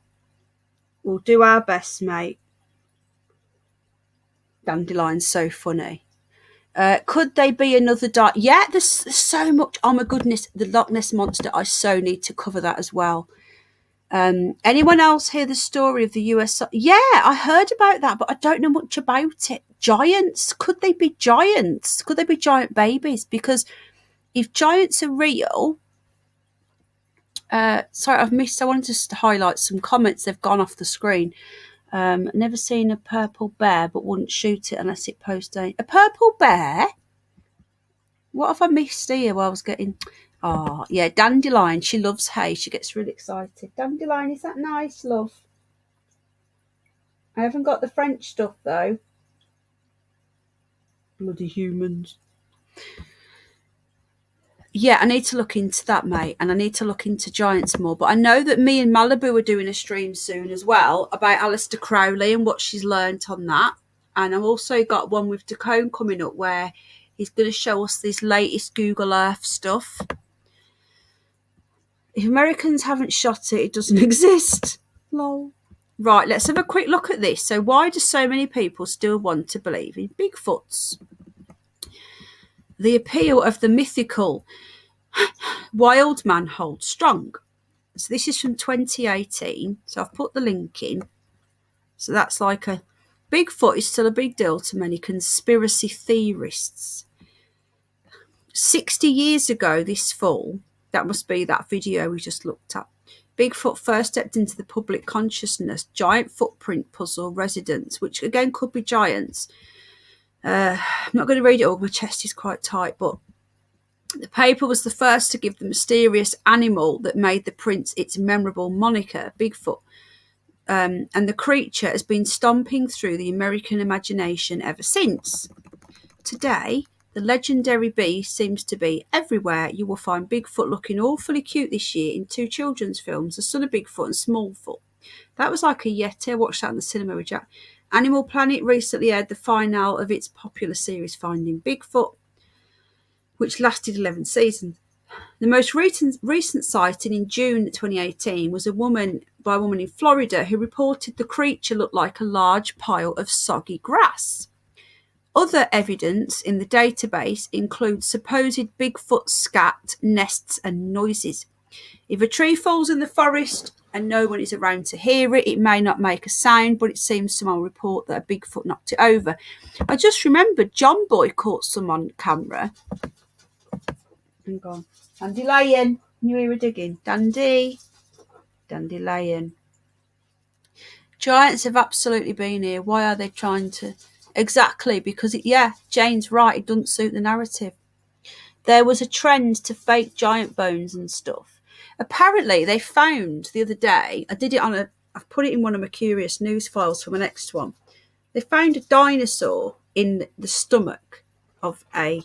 we'll do our best, mate. Dandelion's so funny. Could they be another Yeah, there's so much. Oh my goodness, the Loch Ness Monster. I so need to cover that as well. Anyone else hear the story of the US? Yeah, I heard about that, but I don't know much about it. Giants? Could they be giants? Could they be giant babies? Because if giants are real, sorry, I've missed. I wanted to highlight some comments. They've gone off the screen. Never seen a purple bear, but wouldn't shoot it unless it posed a purple bear. What have I missed here? While I was getting. Oh, yeah, Dandelion. She loves hay. She gets really excited. Dandelion, is that nice, love? I haven't got the French stuff, though. Bloody humans. Yeah, I need to look into that, mate. And I need to look into giants more. But I know that me and Malibu are doing a stream soon as well about Alistair Crowley and what she's learnt on that. And I've also got one with Dacone coming up where he's going to show us this latest Google Earth stuff. If Americans haven't shot it, it doesn't exist. Lol. Right, let's have a quick look at this. So why do so many people still want to believe in Bigfoots? The appeal of the mythical wild man holds strong. So this is from 2018. So I've put the link in. So that's like a Bigfoot is still a big deal to many conspiracy theorists. 60 years ago this fall, that must be that video we just looked at, Bigfoot first stepped into the public consciousness. Giant footprint puzzle residents, which again could be giants. I'm not going to read it all. My chest is quite tight, but the paper was the first to give the mysterious animal that made the prince its memorable moniker, Bigfoot. And the creature has been stomping through the American imagination ever since. Today, the legendary beast seems to be everywhere. You will find Bigfoot looking awfully cute this year in 2 children's films, The Son of Bigfoot and Smallfoot. That was like a Yeti. I watched that in the cinema with Jack. Animal Planet recently aired the finale of its popular series Finding Bigfoot, which lasted 11 seasons. The most recent sighting in June 2018 was by a woman in Florida who reported the creature looked like a large pile of soggy grass. Other evidence in the database includes supposed Bigfoot scat, nests and noises. If a tree falls in the forest and no one is around to hear it, it may not make a sound, but it seems someone will report that a Bigfoot knocked it over. I just remembered John Boy caught some on camera. Hang on. Dandelion. Can you hear her digging? Dandelion. Giants have absolutely been here. Why are they trying to? Exactly, because Jane's right. It doesn't suit the narrative. There was a trend to fake giant bones and stuff. Apparently, they found the other day. I've put it in one of my curious news files for my next one. They found a dinosaur in the stomach of a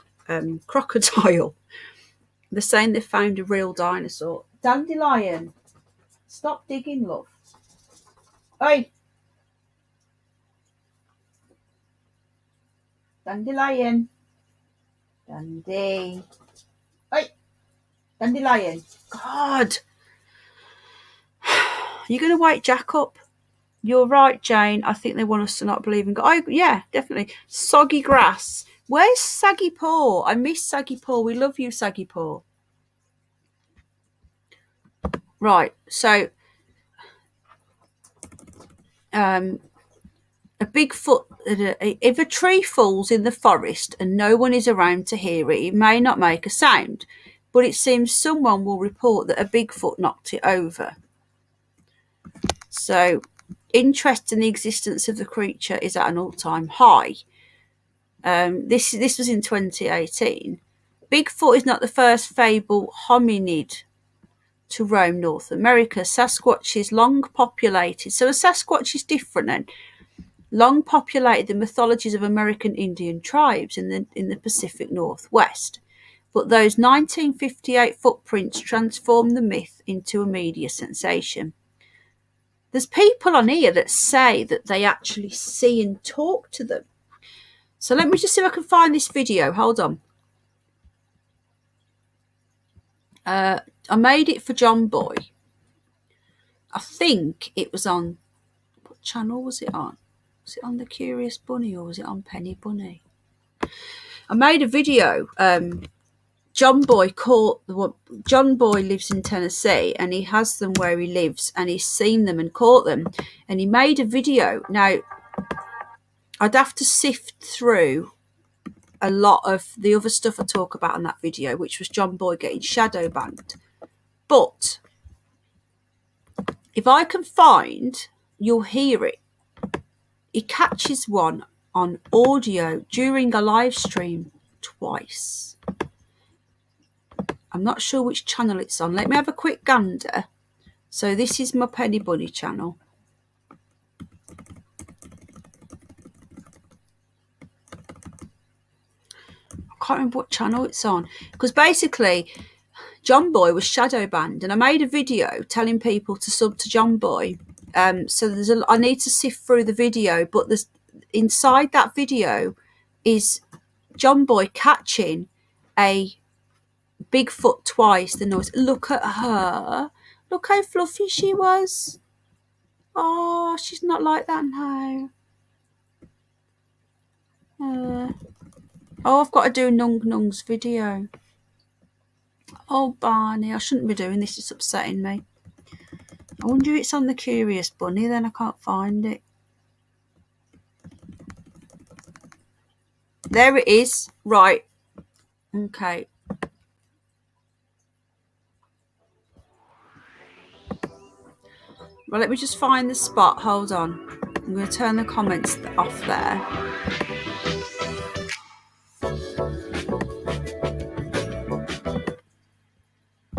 crocodile. They're saying they found a real dinosaur. Dandelion, stop digging, love. Oi. Dandelion. Dandy. Oi. Dandelion. God. You're going to wake Jack up. You're right, Jane. I think they want us to not believe in God. Yeah, definitely. Soggy grass. Where's Saggy Paw? I miss Saggy Paw. We love you, Saggy Paw. Right, so a Bigfoot, if a tree falls in the forest and no one is around to hear it, it may not make a sound, but it seems someone will report that a Bigfoot knocked it over. So interest in the existence of the creature is at an all-time high. This was in 2018. Bigfoot is not the first fable hominid to roam North America. Sasquatch is long populated. So a Sasquatch is different then. Long populated the mythologies of American Indian tribes in the Pacific Northwest. But those 1958 footprints transformed the myth into a media sensation. There's people on here that say that they actually see and talk to them. So let me just see if I can find this video. Hold on. I made it for John Boy. I think it was on, what channel was it on? Was it on The Curious Bunny or was it on Penny Bunny? I made a video. John Boy lives in Tennessee and he has them where he lives and he's seen them and caught them. And he made a video. Now, I'd have to sift through a lot of the other stuff I talk about in that video, which was John Boy getting shadow banned. But if I can find, you'll hear it. He catches one on audio during a live stream twice. I'm not sure which channel it's on. Let me have a quick gander. So this is my Penny Bunny channel. I can't remember what channel it's on. Because basically, John Boy was shadow banned. And I made a video telling people to sub to John Boy. So I need to sift through the video. But inside that video is John Boy catching a Bigfoot twice the noise. Look at her. Look how fluffy she was. Oh, she's not like that now. I've got to do Nung Nung's video. Oh, Barney, I shouldn't be doing this. It's upsetting me. I wonder if it's on The Curious Bunny, then I can't find it. There it is. Right. Okay. Well, let me just find the spot. Hold on. I'm going to turn the comments off there.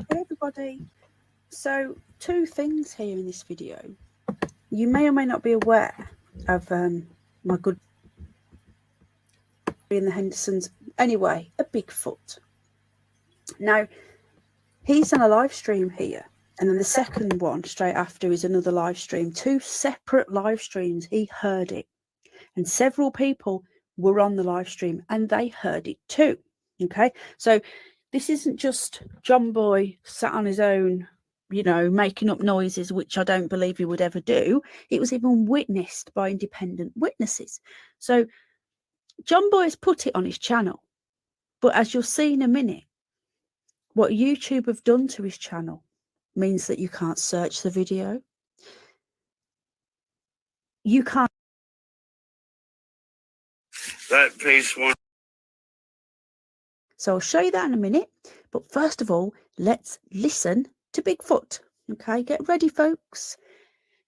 Hey everybody. So, two things here in this video. You may or may not be aware of my good in the Hendersons. Anyway, a Bigfoot. Now, he's on a live stream here. And then the second one straight after is another live stream. Two separate live streams. He heard it. And several people were on the live stream and they heard it too. Okay. So this isn't just John Boy sat on his own, making up noises, which I don't believe he would ever do. It was even witnessed by independent witnesses. So John Boy has put it on his channel. But as you'll see in a minute, what YouTube have done to his channel means that you can't search the video. You can't. That piece one. So I'll show you that in a minute. But first of all, let's listen to Bigfoot. Okay, get ready, folks.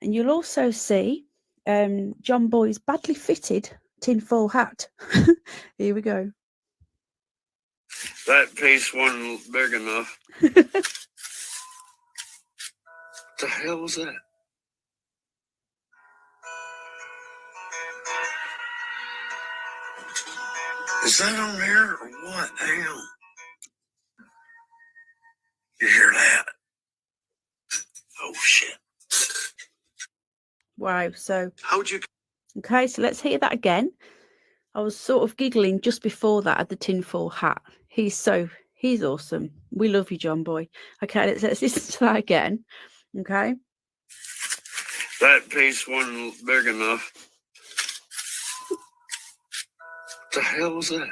And you'll also see John Boy's badly fitted tinfoil hat. Here we go. That piece wasn't big enough. What the hell was that? Is that on here or what? Damn. You hear that? Oh shit. Wow. So How'd you? okay, so let's hear that again. I was sort of giggling just before that at the tinfoil hat. He's awesome. We love you, John Boy. Okay, let's listen to that again. Okay. That piece wasn't big enough. What the hell was that?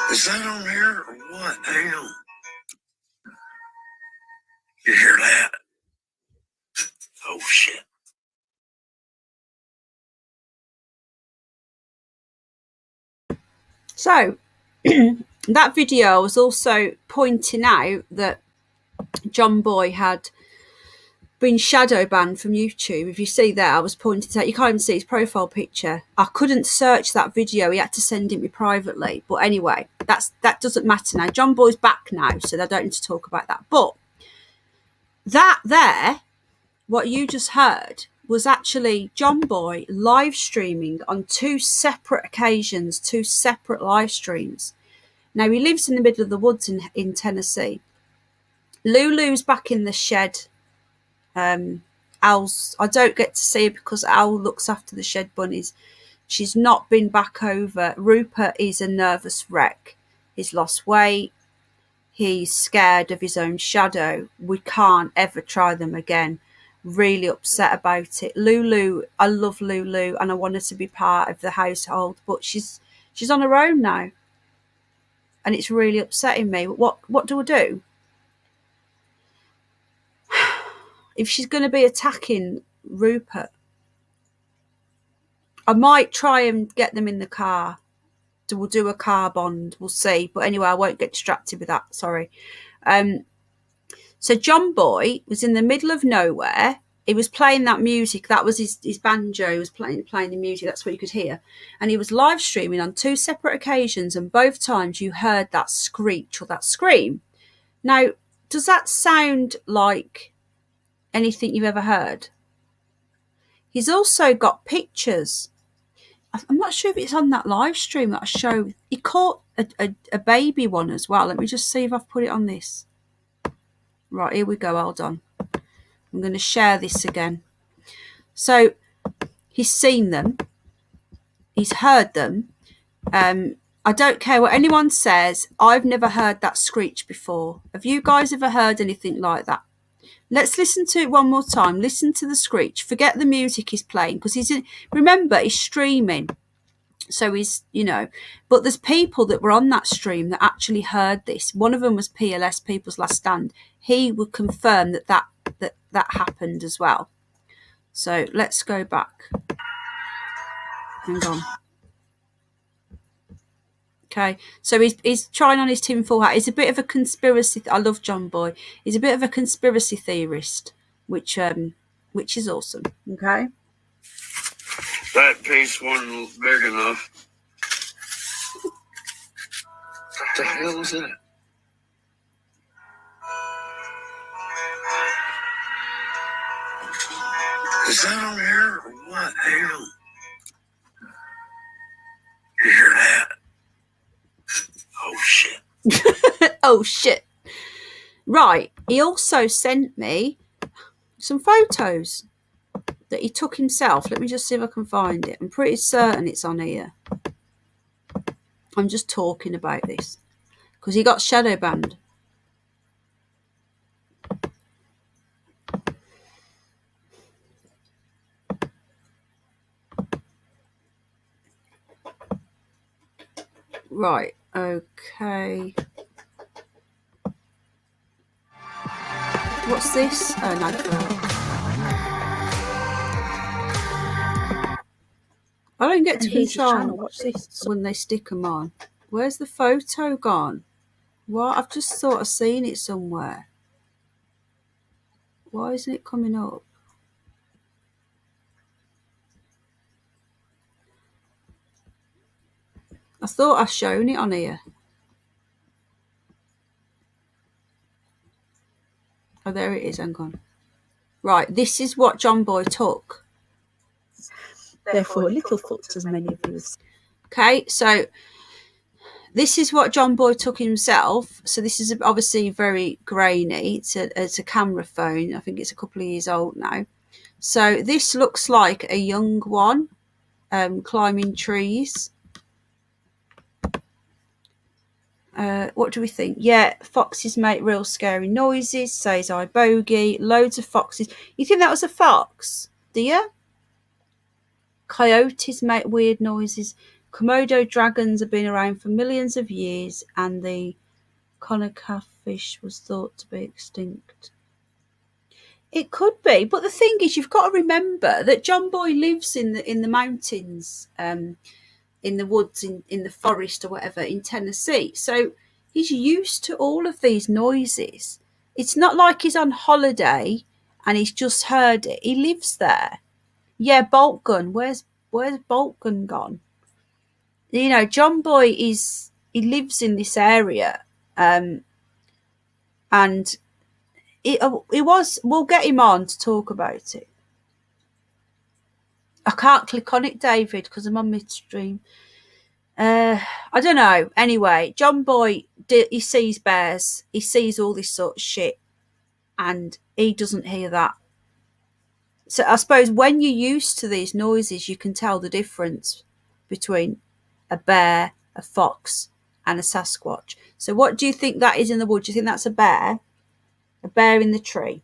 Is that on here or what? Damn. You hear that? Oh shit. So that video was also pointing out that John Boy had been shadow banned from YouTube. If you see there, I was pointing out, you can't even see his profile picture. I couldn't search that video. He had to send it me privately. But anyway, that doesn't matter now. John Boy's back now, so I don't need to talk about that. But that there, what you just heard, was actually John Boy live streaming on 2 separate occasions, 2 separate live streams. Now, he lives in the middle of the woods in Tennessee. Lulu's back in the shed. Al's, I don't get to see her because Al looks after the shed bunnies. She's not been back over. Rupert is a nervous wreck. He's lost weight. He's scared of his own shadow. We can't ever try them again. Really upset about it. Lulu, I love Lulu and I want her to be part of the household, but she's on her own now. And it's really upsetting me. What do I do? If she's going to be attacking Rupert, I might try and get them in the car. We'll do a car bond. We'll see. But anyway, I won't get distracted with that. Sorry. So John Boy was in the middle of nowhere. He was playing that music. That was his banjo. He was playing the music. That's what you could hear. And he was live streaming on 2 separate occasions. And both times you heard that screech or that scream. Now, does that sound like anything you've ever heard? He's also got pictures. I'm not sure if it's on that live stream that I showed. He caught a baby one as well. Let me just see if I've put it on this. Right, here we go. Hold on. I'm going to share this again. So he's seen them. He's heard them. I don't care what anyone says. I've never heard that screech before. Have you guys ever heard anything like that? Let's listen to it one more time. Listen to the screech. Forget the music he's playing because remember, he's streaming. So he's, but there's people that were on that stream that actually heard this. One of them was PLS, People's Last Stand. He would confirm that happened as well. So let's go back. Hang on. Okay, so he's trying on his tinfoil hat. He's a bit of a conspiracy. I love John Boy. He's a bit of a conspiracy theorist, which is awesome. Okay. That piece wasn't big enough. What the hell was that? Is that on here or what? Damn. You hear that? Oh shit. Oh shit. Right. He also sent me some photos that he took himself. Let me just see if I can find it. I'm pretty certain it's on here. I'm just talking about this because he got shadow banned. Right, okay. What's this? Oh, no. I don't get to control. Watch this when they stick them on. Where's the photo gone? What? I've just sort of seen it somewhere. Why isn't it coming up? I thought I'd shown it on here. Oh, there it is. Hang on. Right, this is what John Boy took. Therefore, Littlefoot, as many of you. Okay, so this is what John Boy took himself. So this is obviously very grainy. It's a camera phone. I think it's a couple of years old now. So this looks like a young one climbing trees. What do we think? Yeah, foxes make real scary noises, says I bogey. Loads of foxes. You think that was a fox? Do you? Coyotes make weird noises. Komodo dragons have been around for millions of years, and the conaca fish was thought to be extinct. It could be, but the thing is, you've got to remember that John Boy lives in the mountains, in the woods, in the forest or whatever in Tennessee. So he's used to all of these noises. It's not like he's on holiday and he's just heard it. He lives there. Yeah, bolt gun. Where's bolt gun gone? You know, John Boy he lives in this area, and we'll get him on to talk about it. I can't click on it, David, because I'm on midstream. I don't know. Anyway, John Boy, he sees bears. He sees all this sort of shit, and he doesn't hear that. So I suppose when you're used to these noises, you can tell the difference between a bear, a fox, and a Sasquatch. So what do you think that is in the wood? Do you think that's a bear? A bear in the tree?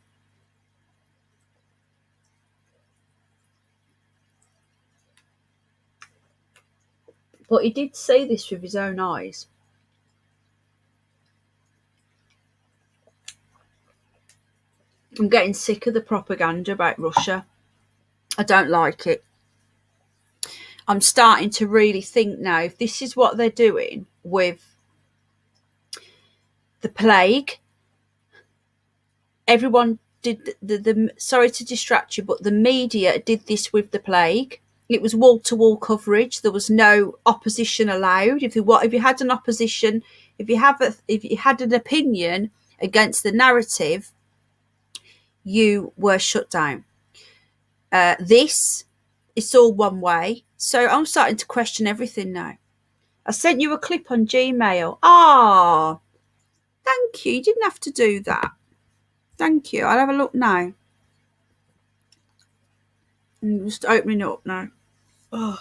But he did see this with his own eyes. I'm getting sick of the propaganda about Russia. I don't like it. I'm starting to really think now, if this is what they're doing with the plague, everyone did the sorry to distract you, but the media did this with the plague. It was wall-to-wall coverage. There was no opposition allowed. If you had an opposition, if you had an opinion against the narrative, you were shut down. This, it's all one way. So I'm starting to question everything now. I sent you a clip on Gmail. Ah, thank you. You didn't have to do that. Thank you. I'll have a look now. I'm just opening it up now. Oh.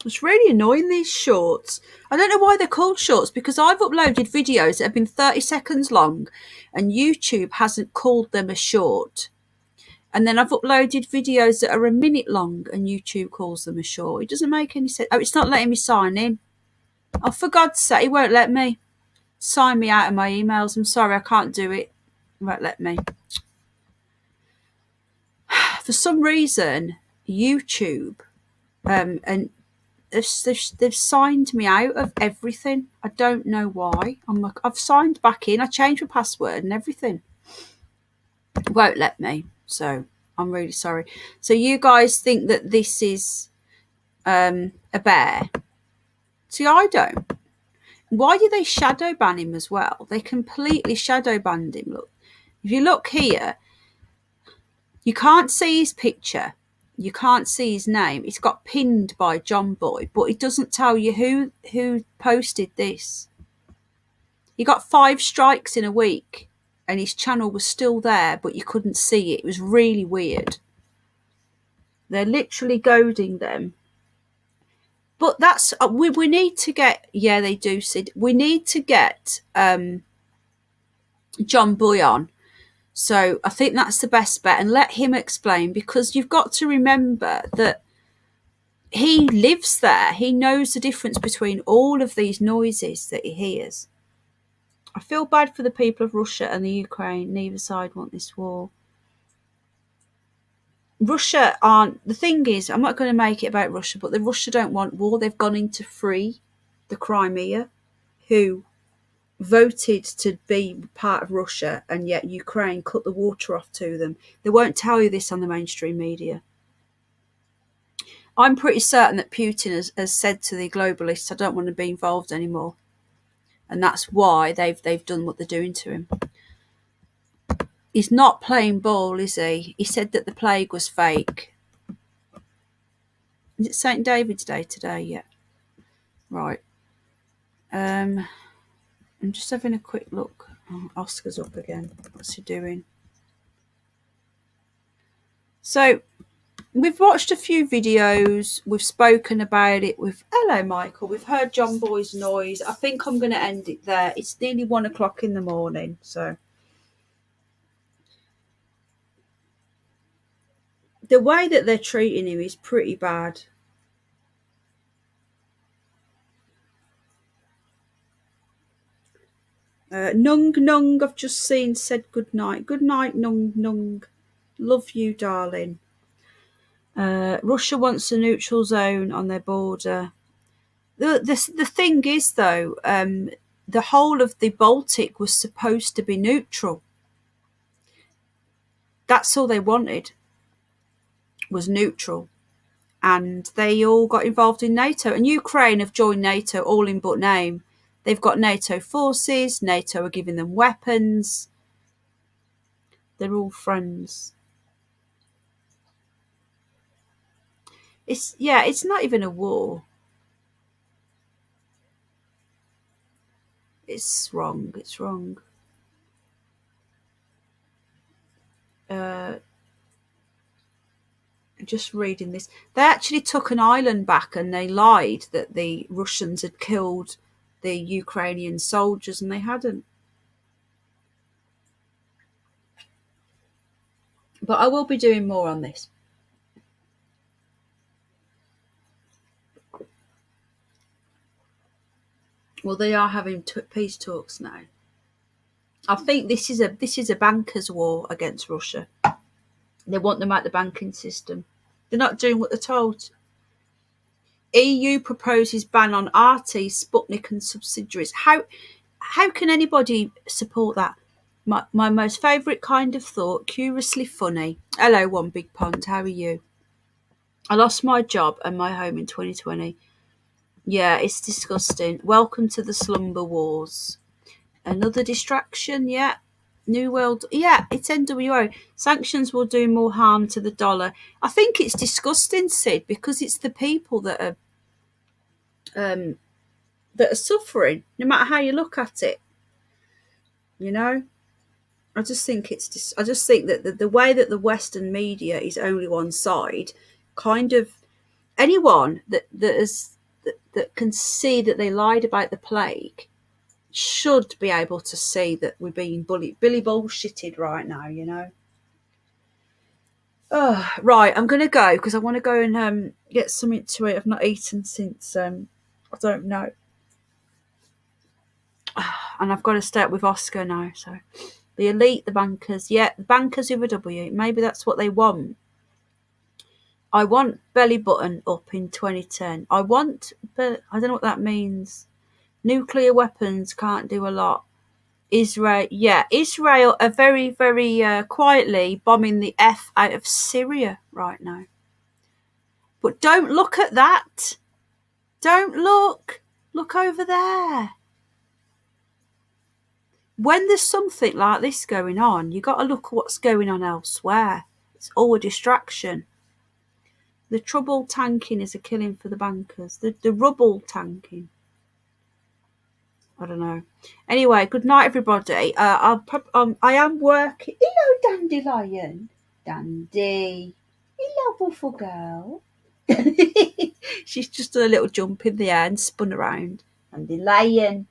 It's really annoying, these shorts. I don't know why they're called shorts, because I've uploaded videos that have been 30 seconds long and YouTube hasn't called them a short. And then I've uploaded videos that are a minute long and YouTube calls them a short. It doesn't make any sense. Oh, it's not letting me sign in. Oh, for God's sake, it won't let me. Sign me out of my emails. I'm sorry, I can't do it. It won't let me. For some reason, YouTube and they've signed me out of everything. I don't know why. I've signed back in. I changed my password and everything. It won't let me. So I'm really sorry. So you guys think that this is a bear? See, I don't. Why do they shadow ban him as well? They completely shadow banned him. Look, if you look here, you can't see his picture. You can't see his name. It's got pinned by John Boy, but it doesn't tell you who posted this. He got 5 strikes in a week and his channel was still there, but you couldn't see it. It was really weird. They're literally goading them. But that's, we need to get, yeah, they do, Sid. We need to get John Boy on. So I think that's the best bet, and let him explain, because you've got to remember that he lives there. He knows the difference between all of these noises that he hears. I feel bad for the people of Russia and the Ukraine. Neither side want this war. Russia aren't... The thing is, I'm not going to make it about Russia, but the Russia don't want war. They've gone in to free the Crimea, who voted to be part of Russia, and yet Ukraine cut the water off to them. They won't tell you this on the mainstream media. I'm pretty certain that Putin has said to the globalists, I don't want to be involved anymore. And that's why they've done what they're doing to him. He's not playing ball, is he? He said that the plague was fake. Is it St. David's Day today? Yeah. Right. I'm just having a quick look. Oh, Oscar's up again. What's he doing? So we've watched a few videos. We've spoken about it. Hello, Michael. We've heard John Boy's noise. I think I'm going to end it there. It's nearly 1 o'clock in the morning. So the way that they're treating him is pretty bad. Nung Nung, I've just seen, said good night. Good night, Nung Nung. Love you, darling. Russia wants a neutral zone on their border. The thing is, though, the whole of the Baltic was supposed to be neutral. That's all they wanted, was neutral. And they all got involved in NATO. And Ukraine have joined NATO all in but name. They've got NATO forces. NATO are giving them weapons. They're all friends. It's not even a war. It's wrong. It's wrong. Just reading this. They actually took an island back and they lied that the Russians had killed the Ukrainian soldiers, and they hadn't. But I will be doing more on this. Well, they are having peace talks now. I think this is a bankers' war against Russia. They want them out the banking system. They're not doing what they're told. EU proposes ban on RT, Sputnik and subsidiaries. How can anybody support that? My most favourite kind of thought, curiously funny. Hello, One Big Pond, how are you? I lost my job and my home in 2020. Yeah, it's disgusting. Welcome to the slumber wars. Another distraction, yeah. New World, yeah, it's NWO. Sanctions will do more harm to the dollar. I think it's disgusting, Sid, because it's the people that are suffering, no matter how you look at it. You know, I just think that the way that the Western media is only one side, kind of anyone that can see that they lied about the plague should be able to see that we're being Billy bullshitted right now, you know. Oh, right, I'm going to go because I want to go and get something to eat. I've not eaten since, I don't know. And I've got to start with Oscar now. So the elite, the bankers. Yeah, the bankers with a W. Maybe that's what they want. I want belly button up in 2010. But I don't know what that means. Nuclear weapons can't do a lot. Israel are very, very quietly bombing the F out of Syria right now. But don't look at that. Don't look. Look over there. When there's something like this going on, you got to look at what's going on elsewhere. It's all a distraction. The trouble tanking is a killing for the bankers. The rubble tanking. I don't know. Anyway, good night, everybody. I am working. Hello, Dandelion. Dandy. Hello, buffalo girl. She's just done a little jump in the air and spun around. Dandelion.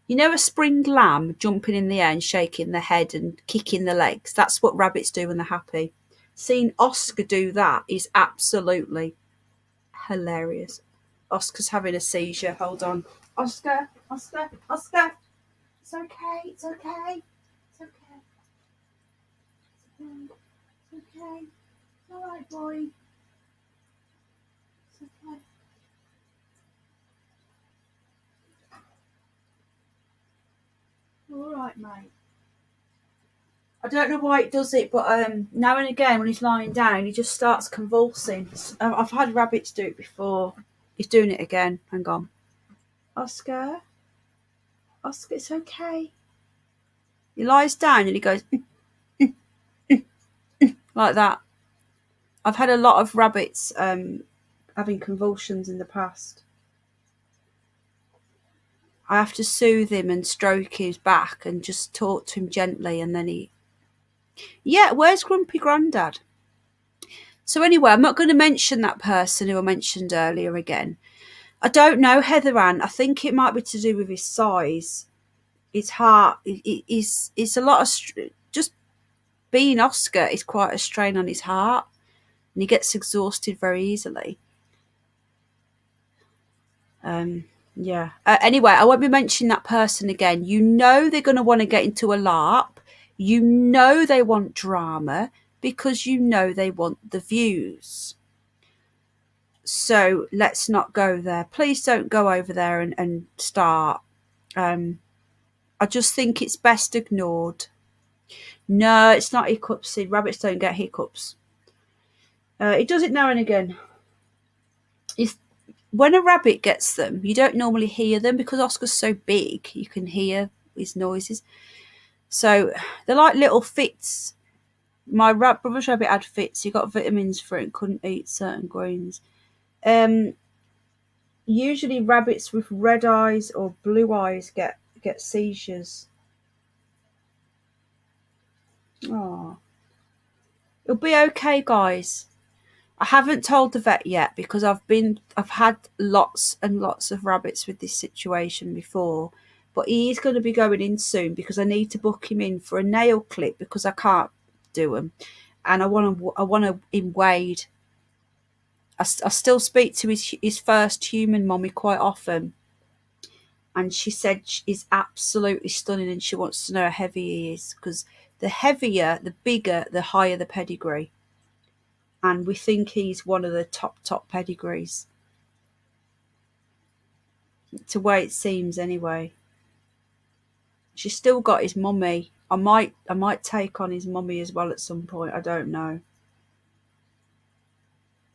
You know a spring lamb jumping in the air and shaking the head and kicking the legs? That's what rabbits do when they're happy. Seeing Oscar do that is absolutely hilarious. Oscar's having a seizure. Hold on. Oscar. It's okay. It's okay. It's okay. It's okay. It's all right, boy. It's okay. right, mate. I don't know why it does it, but now and again when he's lying down, he just starts convulsing. I've had rabbits do it before. He's doing it again. Hang on. Oscar, it's okay. He lies down and he goes like that. I've had a lot of rabbits having convulsions in the past. I have to soothe him and stroke his back and just talk to him gently, and then he... Yeah, where's Grumpy Grandad? So anyway, I'm not going to mention that person who I mentioned earlier again. I don't know, Heather Ann. I think it might be to do with his size. His heart is a lot of... Just being Oscar is quite a strain on his heart, and he gets exhausted very easily. Yeah. Anyway, I won't be mentioning that person again. You know they're going to want to get into a LARP. You know they want drama because you know they want the views. So let's not go there. Please don't go over there and start. I just think it's best ignored. No, it's not hiccupsy. Rabbits don't get hiccups. It does it now and again. When a rabbit gets them, you don't normally hear them because Oscar's so big, you can hear his noises. So they're like little fits. My brother's rabbit had fits. He got vitamins for it and couldn't eat certain grains. Usually rabbits with red eyes or blue eyes get seizures. Oh, it'll be okay, guys. I haven't told the vet yet because I've had lots and lots of rabbits with this situation before, but he is going to be going in soon because I need to book him in for a nail clip because I can't do them, and I want him weighed. I still speak to his first human mommy quite often, and she said he's absolutely stunning and she wants to know how heavy he is because the heavier, the bigger, the higher the pedigree. And we think he's one of the top pedigrees. It's the way it seems anyway. She's still got his mummy. I might take on his mummy as well at some point. I don't know.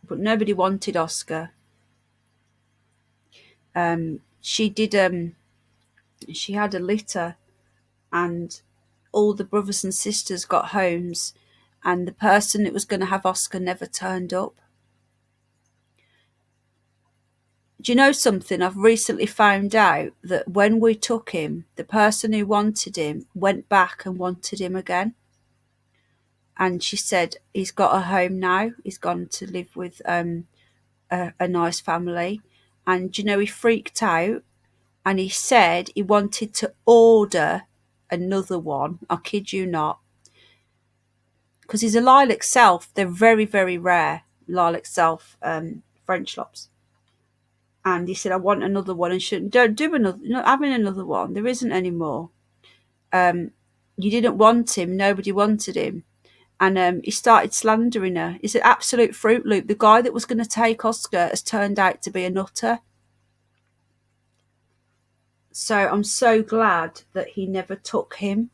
But nobody wanted Oscar. She did she had a litter and all the brothers and sisters got homes and the person that was going to have Oscar never turned up. Do you know something? I've recently found out that when we took him, the person who wanted him went back and wanted him again. And she said he's got a home now. He's gone to live with a nice family. And, you know, he freaked out and he said he wanted to order another one. I kid you not. Because he's a lilac self. They're very, very rare. Lilac self French lops. And he said, I want another one. And don't do another, not having another one. There isn't any more. You didn't want him. Nobody wanted him. And he started slandering her. He's an absolute Fruit Loop. The guy that was going to take Oscar has turned out to be a nutter. So I'm so glad that he never took him.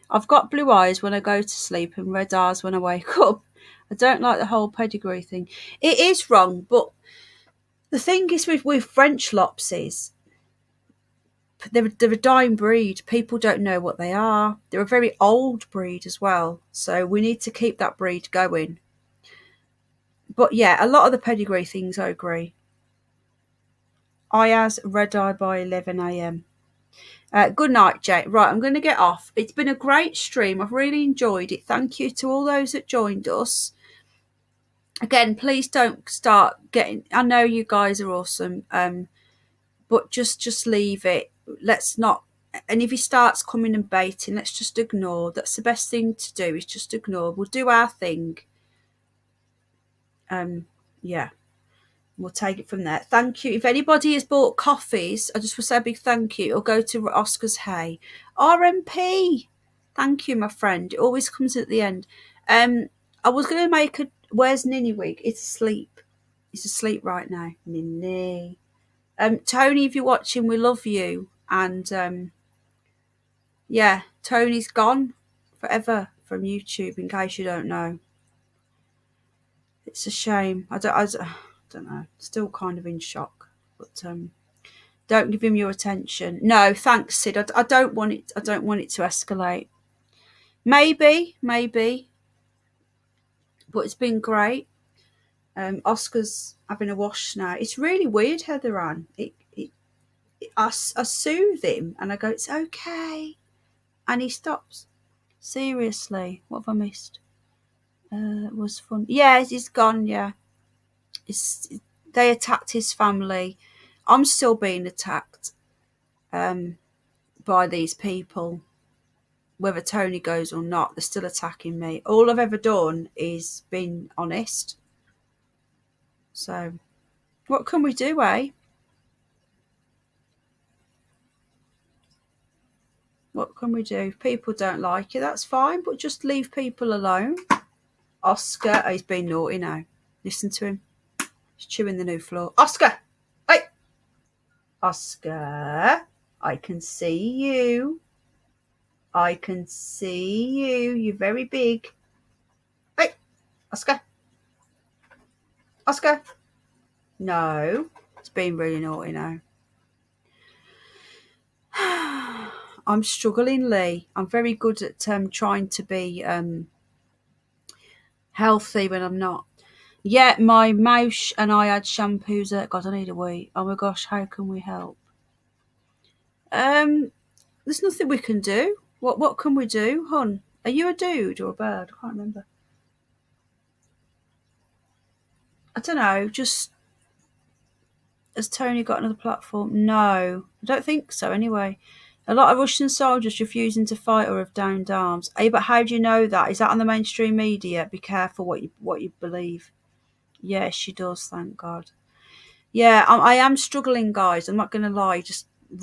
I've got blue eyes when I go to sleep and red eyes when I wake up. I don't like the whole pedigree thing. It is wrong, but the thing is with French Lopsies, they're a dying breed. People don't know what they are. They're a very old breed as well. So we need to keep that breed going. But yeah, a lot of the pedigree things I agree. Ayaz, red eye by 11 a.m. Good night, Jay. Right, I'm going to get off. It's been a great stream. I've really enjoyed it. Thank you to all those that joined us. Again, please don't start getting... I know you guys are awesome, but just leave it. Let's not... And if he starts coming and baiting, let's just ignore. That's the best thing to do, is just ignore. We'll do our thing. Yeah. We'll take it from there. Thank you. If anybody has bought coffees, I just want to say a big thank you. Or go to Oscar's Hay. RMP. Thank you, my friend. It always comes at the end. I was going to make a... Where's Ninny Wig? It's asleep. It's asleep right now. Ninny. Tony, if you're watching, we love you. And Yeah, Tony's gone forever from YouTube, in case you don't know. It's a shame. I don't know. Still kind of in shock. But don't give him your attention. No, thanks, Sid. I don't want it. I don't want it to escalate. Maybe. But it's been great. Oscar's having a wash now. It's really weird, Heather Ann. I soothe him and I go, it's okay. And he stops. Seriously, what have I missed? It was fun. Yeah, he's gone, yeah. They attacked his family. I'm still being attacked by these people. Whether Tony goes or not, they're still attacking me. All I've ever done is been honest. So, what can we do, eh? What can we do? If people don't like you, that's fine, but just leave people alone. Oscar, he's being naughty now. Listen to him. He's chewing the new floor. Oscar! Hey! Oscar, I can see you. I can see you. You're very big. Hey! Oscar! Oscar! No. It's being really naughty now. I'm struggling, Lee. I'm very good at trying to be healthy when I'm not. Yeah, my mouse and I had shampoos. God, I need a wee. Oh my gosh, how can we help? There's nothing we can do. What can we do, hon? Are you a dude or a bird? I can't remember. I don't know. Just has Tony got another platform? No, I don't think so. Anyway, a lot of Russian soldiers refusing to fight or have downed arms. Hey, but how do you know that? Is that on the mainstream media? Be careful what you believe. Yeah, she does. Thank God. Yeah, I am struggling, guys. I'm not going to lie.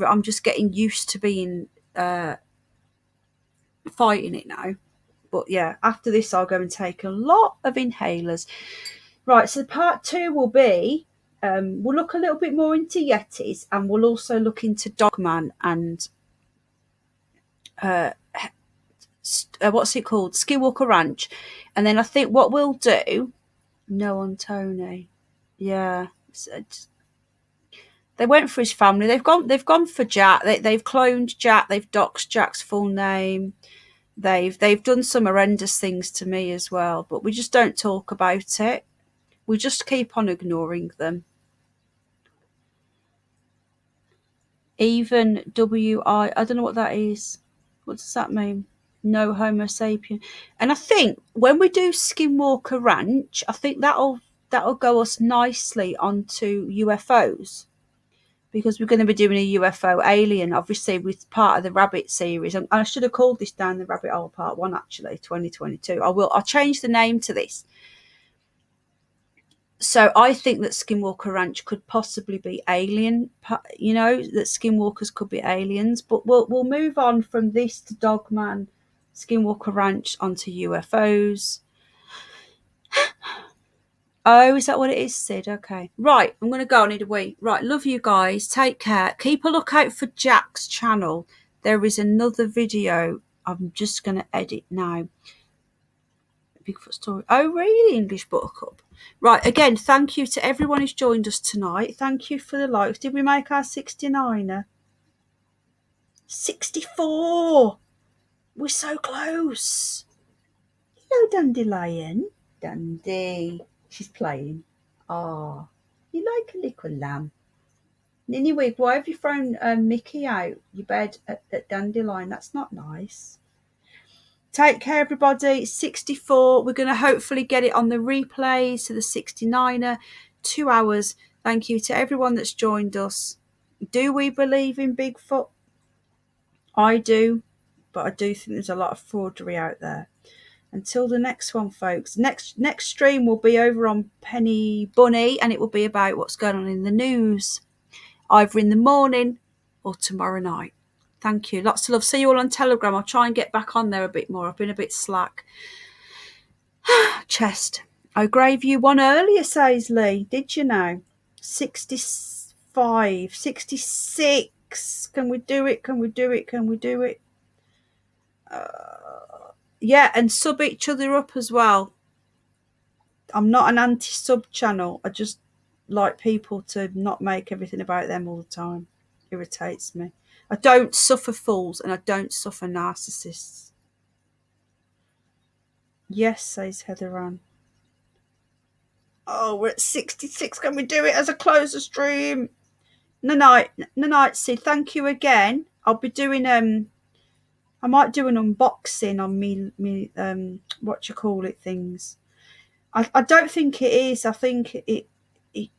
I'm just getting used to being fighting it now. But yeah, after this, I'll go and take a lot of inhalers. Right, so part 2 will be, we'll look a little bit more into Yetis, and we'll also look into Dogman and what's it called? Skinwalker Ranch. And then I think what we'll do, no on Tony. Yeah. They went for his family. They've gone for Jack. They've cloned Jack. They've doxed Jack's full name. They've done some horrendous things to me as well, but we just don't talk about it. We just keep on ignoring them. Even WI, I don't know what that is. What does that mean? No Homo sapien. And I think when we do Skinwalker Ranch, I think that'll go us nicely onto UFOs, because we're going to be doing a UFO alien, obviously, with part of the Rabbit series. And I should have called this Down the Rabbit Hole Part 1, actually, 2022. I'll change the name to this. So I think that Skinwalker Ranch could possibly be alien, that Skinwalkers could be aliens. But we'll move on from this to Dogman, Skinwalker Ranch, onto UFOs. Oh, is that what it is, Sid? Okay. Right, I'm going to go. I need a wee. Right, love you guys. Take care. Keep a lookout for Jack's channel. There is another video I'm just going to edit now. Bigfoot story. Oh, really? English Book Club. Right, again, thank you to everyone who's joined us tonight. Thank you for the likes. Did we make our 69er? 64! We're so close. Hello, Dandelion. Dandy. She's playing. Ah, you like a little lamb. Anyway, why have you thrown Mickey out your bed at Dandelion? That's not nice. Take care, everybody. 64. We're going to hopefully get it on the replays to the 69er. 2 hours. Thank you to everyone that's joined us. Do we believe in Bigfoot? I do, but I do think there's a lot of fraudery out there. Until the next one, folks. Next stream will be over on Penny Bunny, and it will be about what's going on in the news, either in the morning or tomorrow night. Thank you. Lots of love. See you all on Telegram. I'll try and get back on there a bit more. I've been a bit slack. Chest. Oh, Grave, you won earlier, says Lee. Did you know? 65, 66. Can we do it? Can we do it? Can we do it? Yeah, and sub each other up as well. I'm not an anti-sub channel. I just like people to not make everything about them all the time. Irritates me. I don't suffer fools and I don't suffer narcissists. Yes, says Heather Ann. Oh, we're at 66. Can we do it as a closer stream? No night, Sid. Thank you again. I'll be doing I might do an unboxing on me what you call it things. I don't think it is. I think it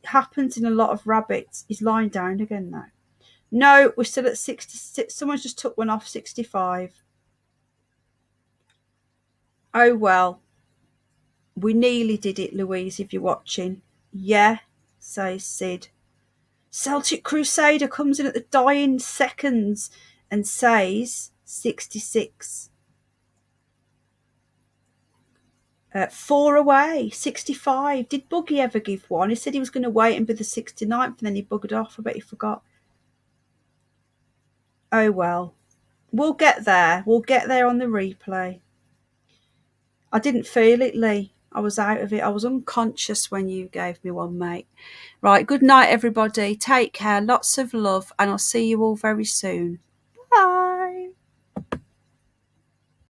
happens in a lot of rabbits. He's lying down again now. No, we're still at 66. Someone just took one off 65. Oh well. We nearly did it, Louise, if you're watching. Yeah, says Sid. Celtic Crusader comes in at the dying seconds and says 66. 4 away, 65. Did Buggy ever give one? He said he was going to wait and be the 69th and then he buggered off. I bet he forgot. Oh well. We'll get there. We'll get there on the replay. I didn't feel it, Lee. I was out of it. I was unconscious when you gave me one, mate. Right, good night, everybody. Take care. Lots of love, and I'll see you all very soon. Bye.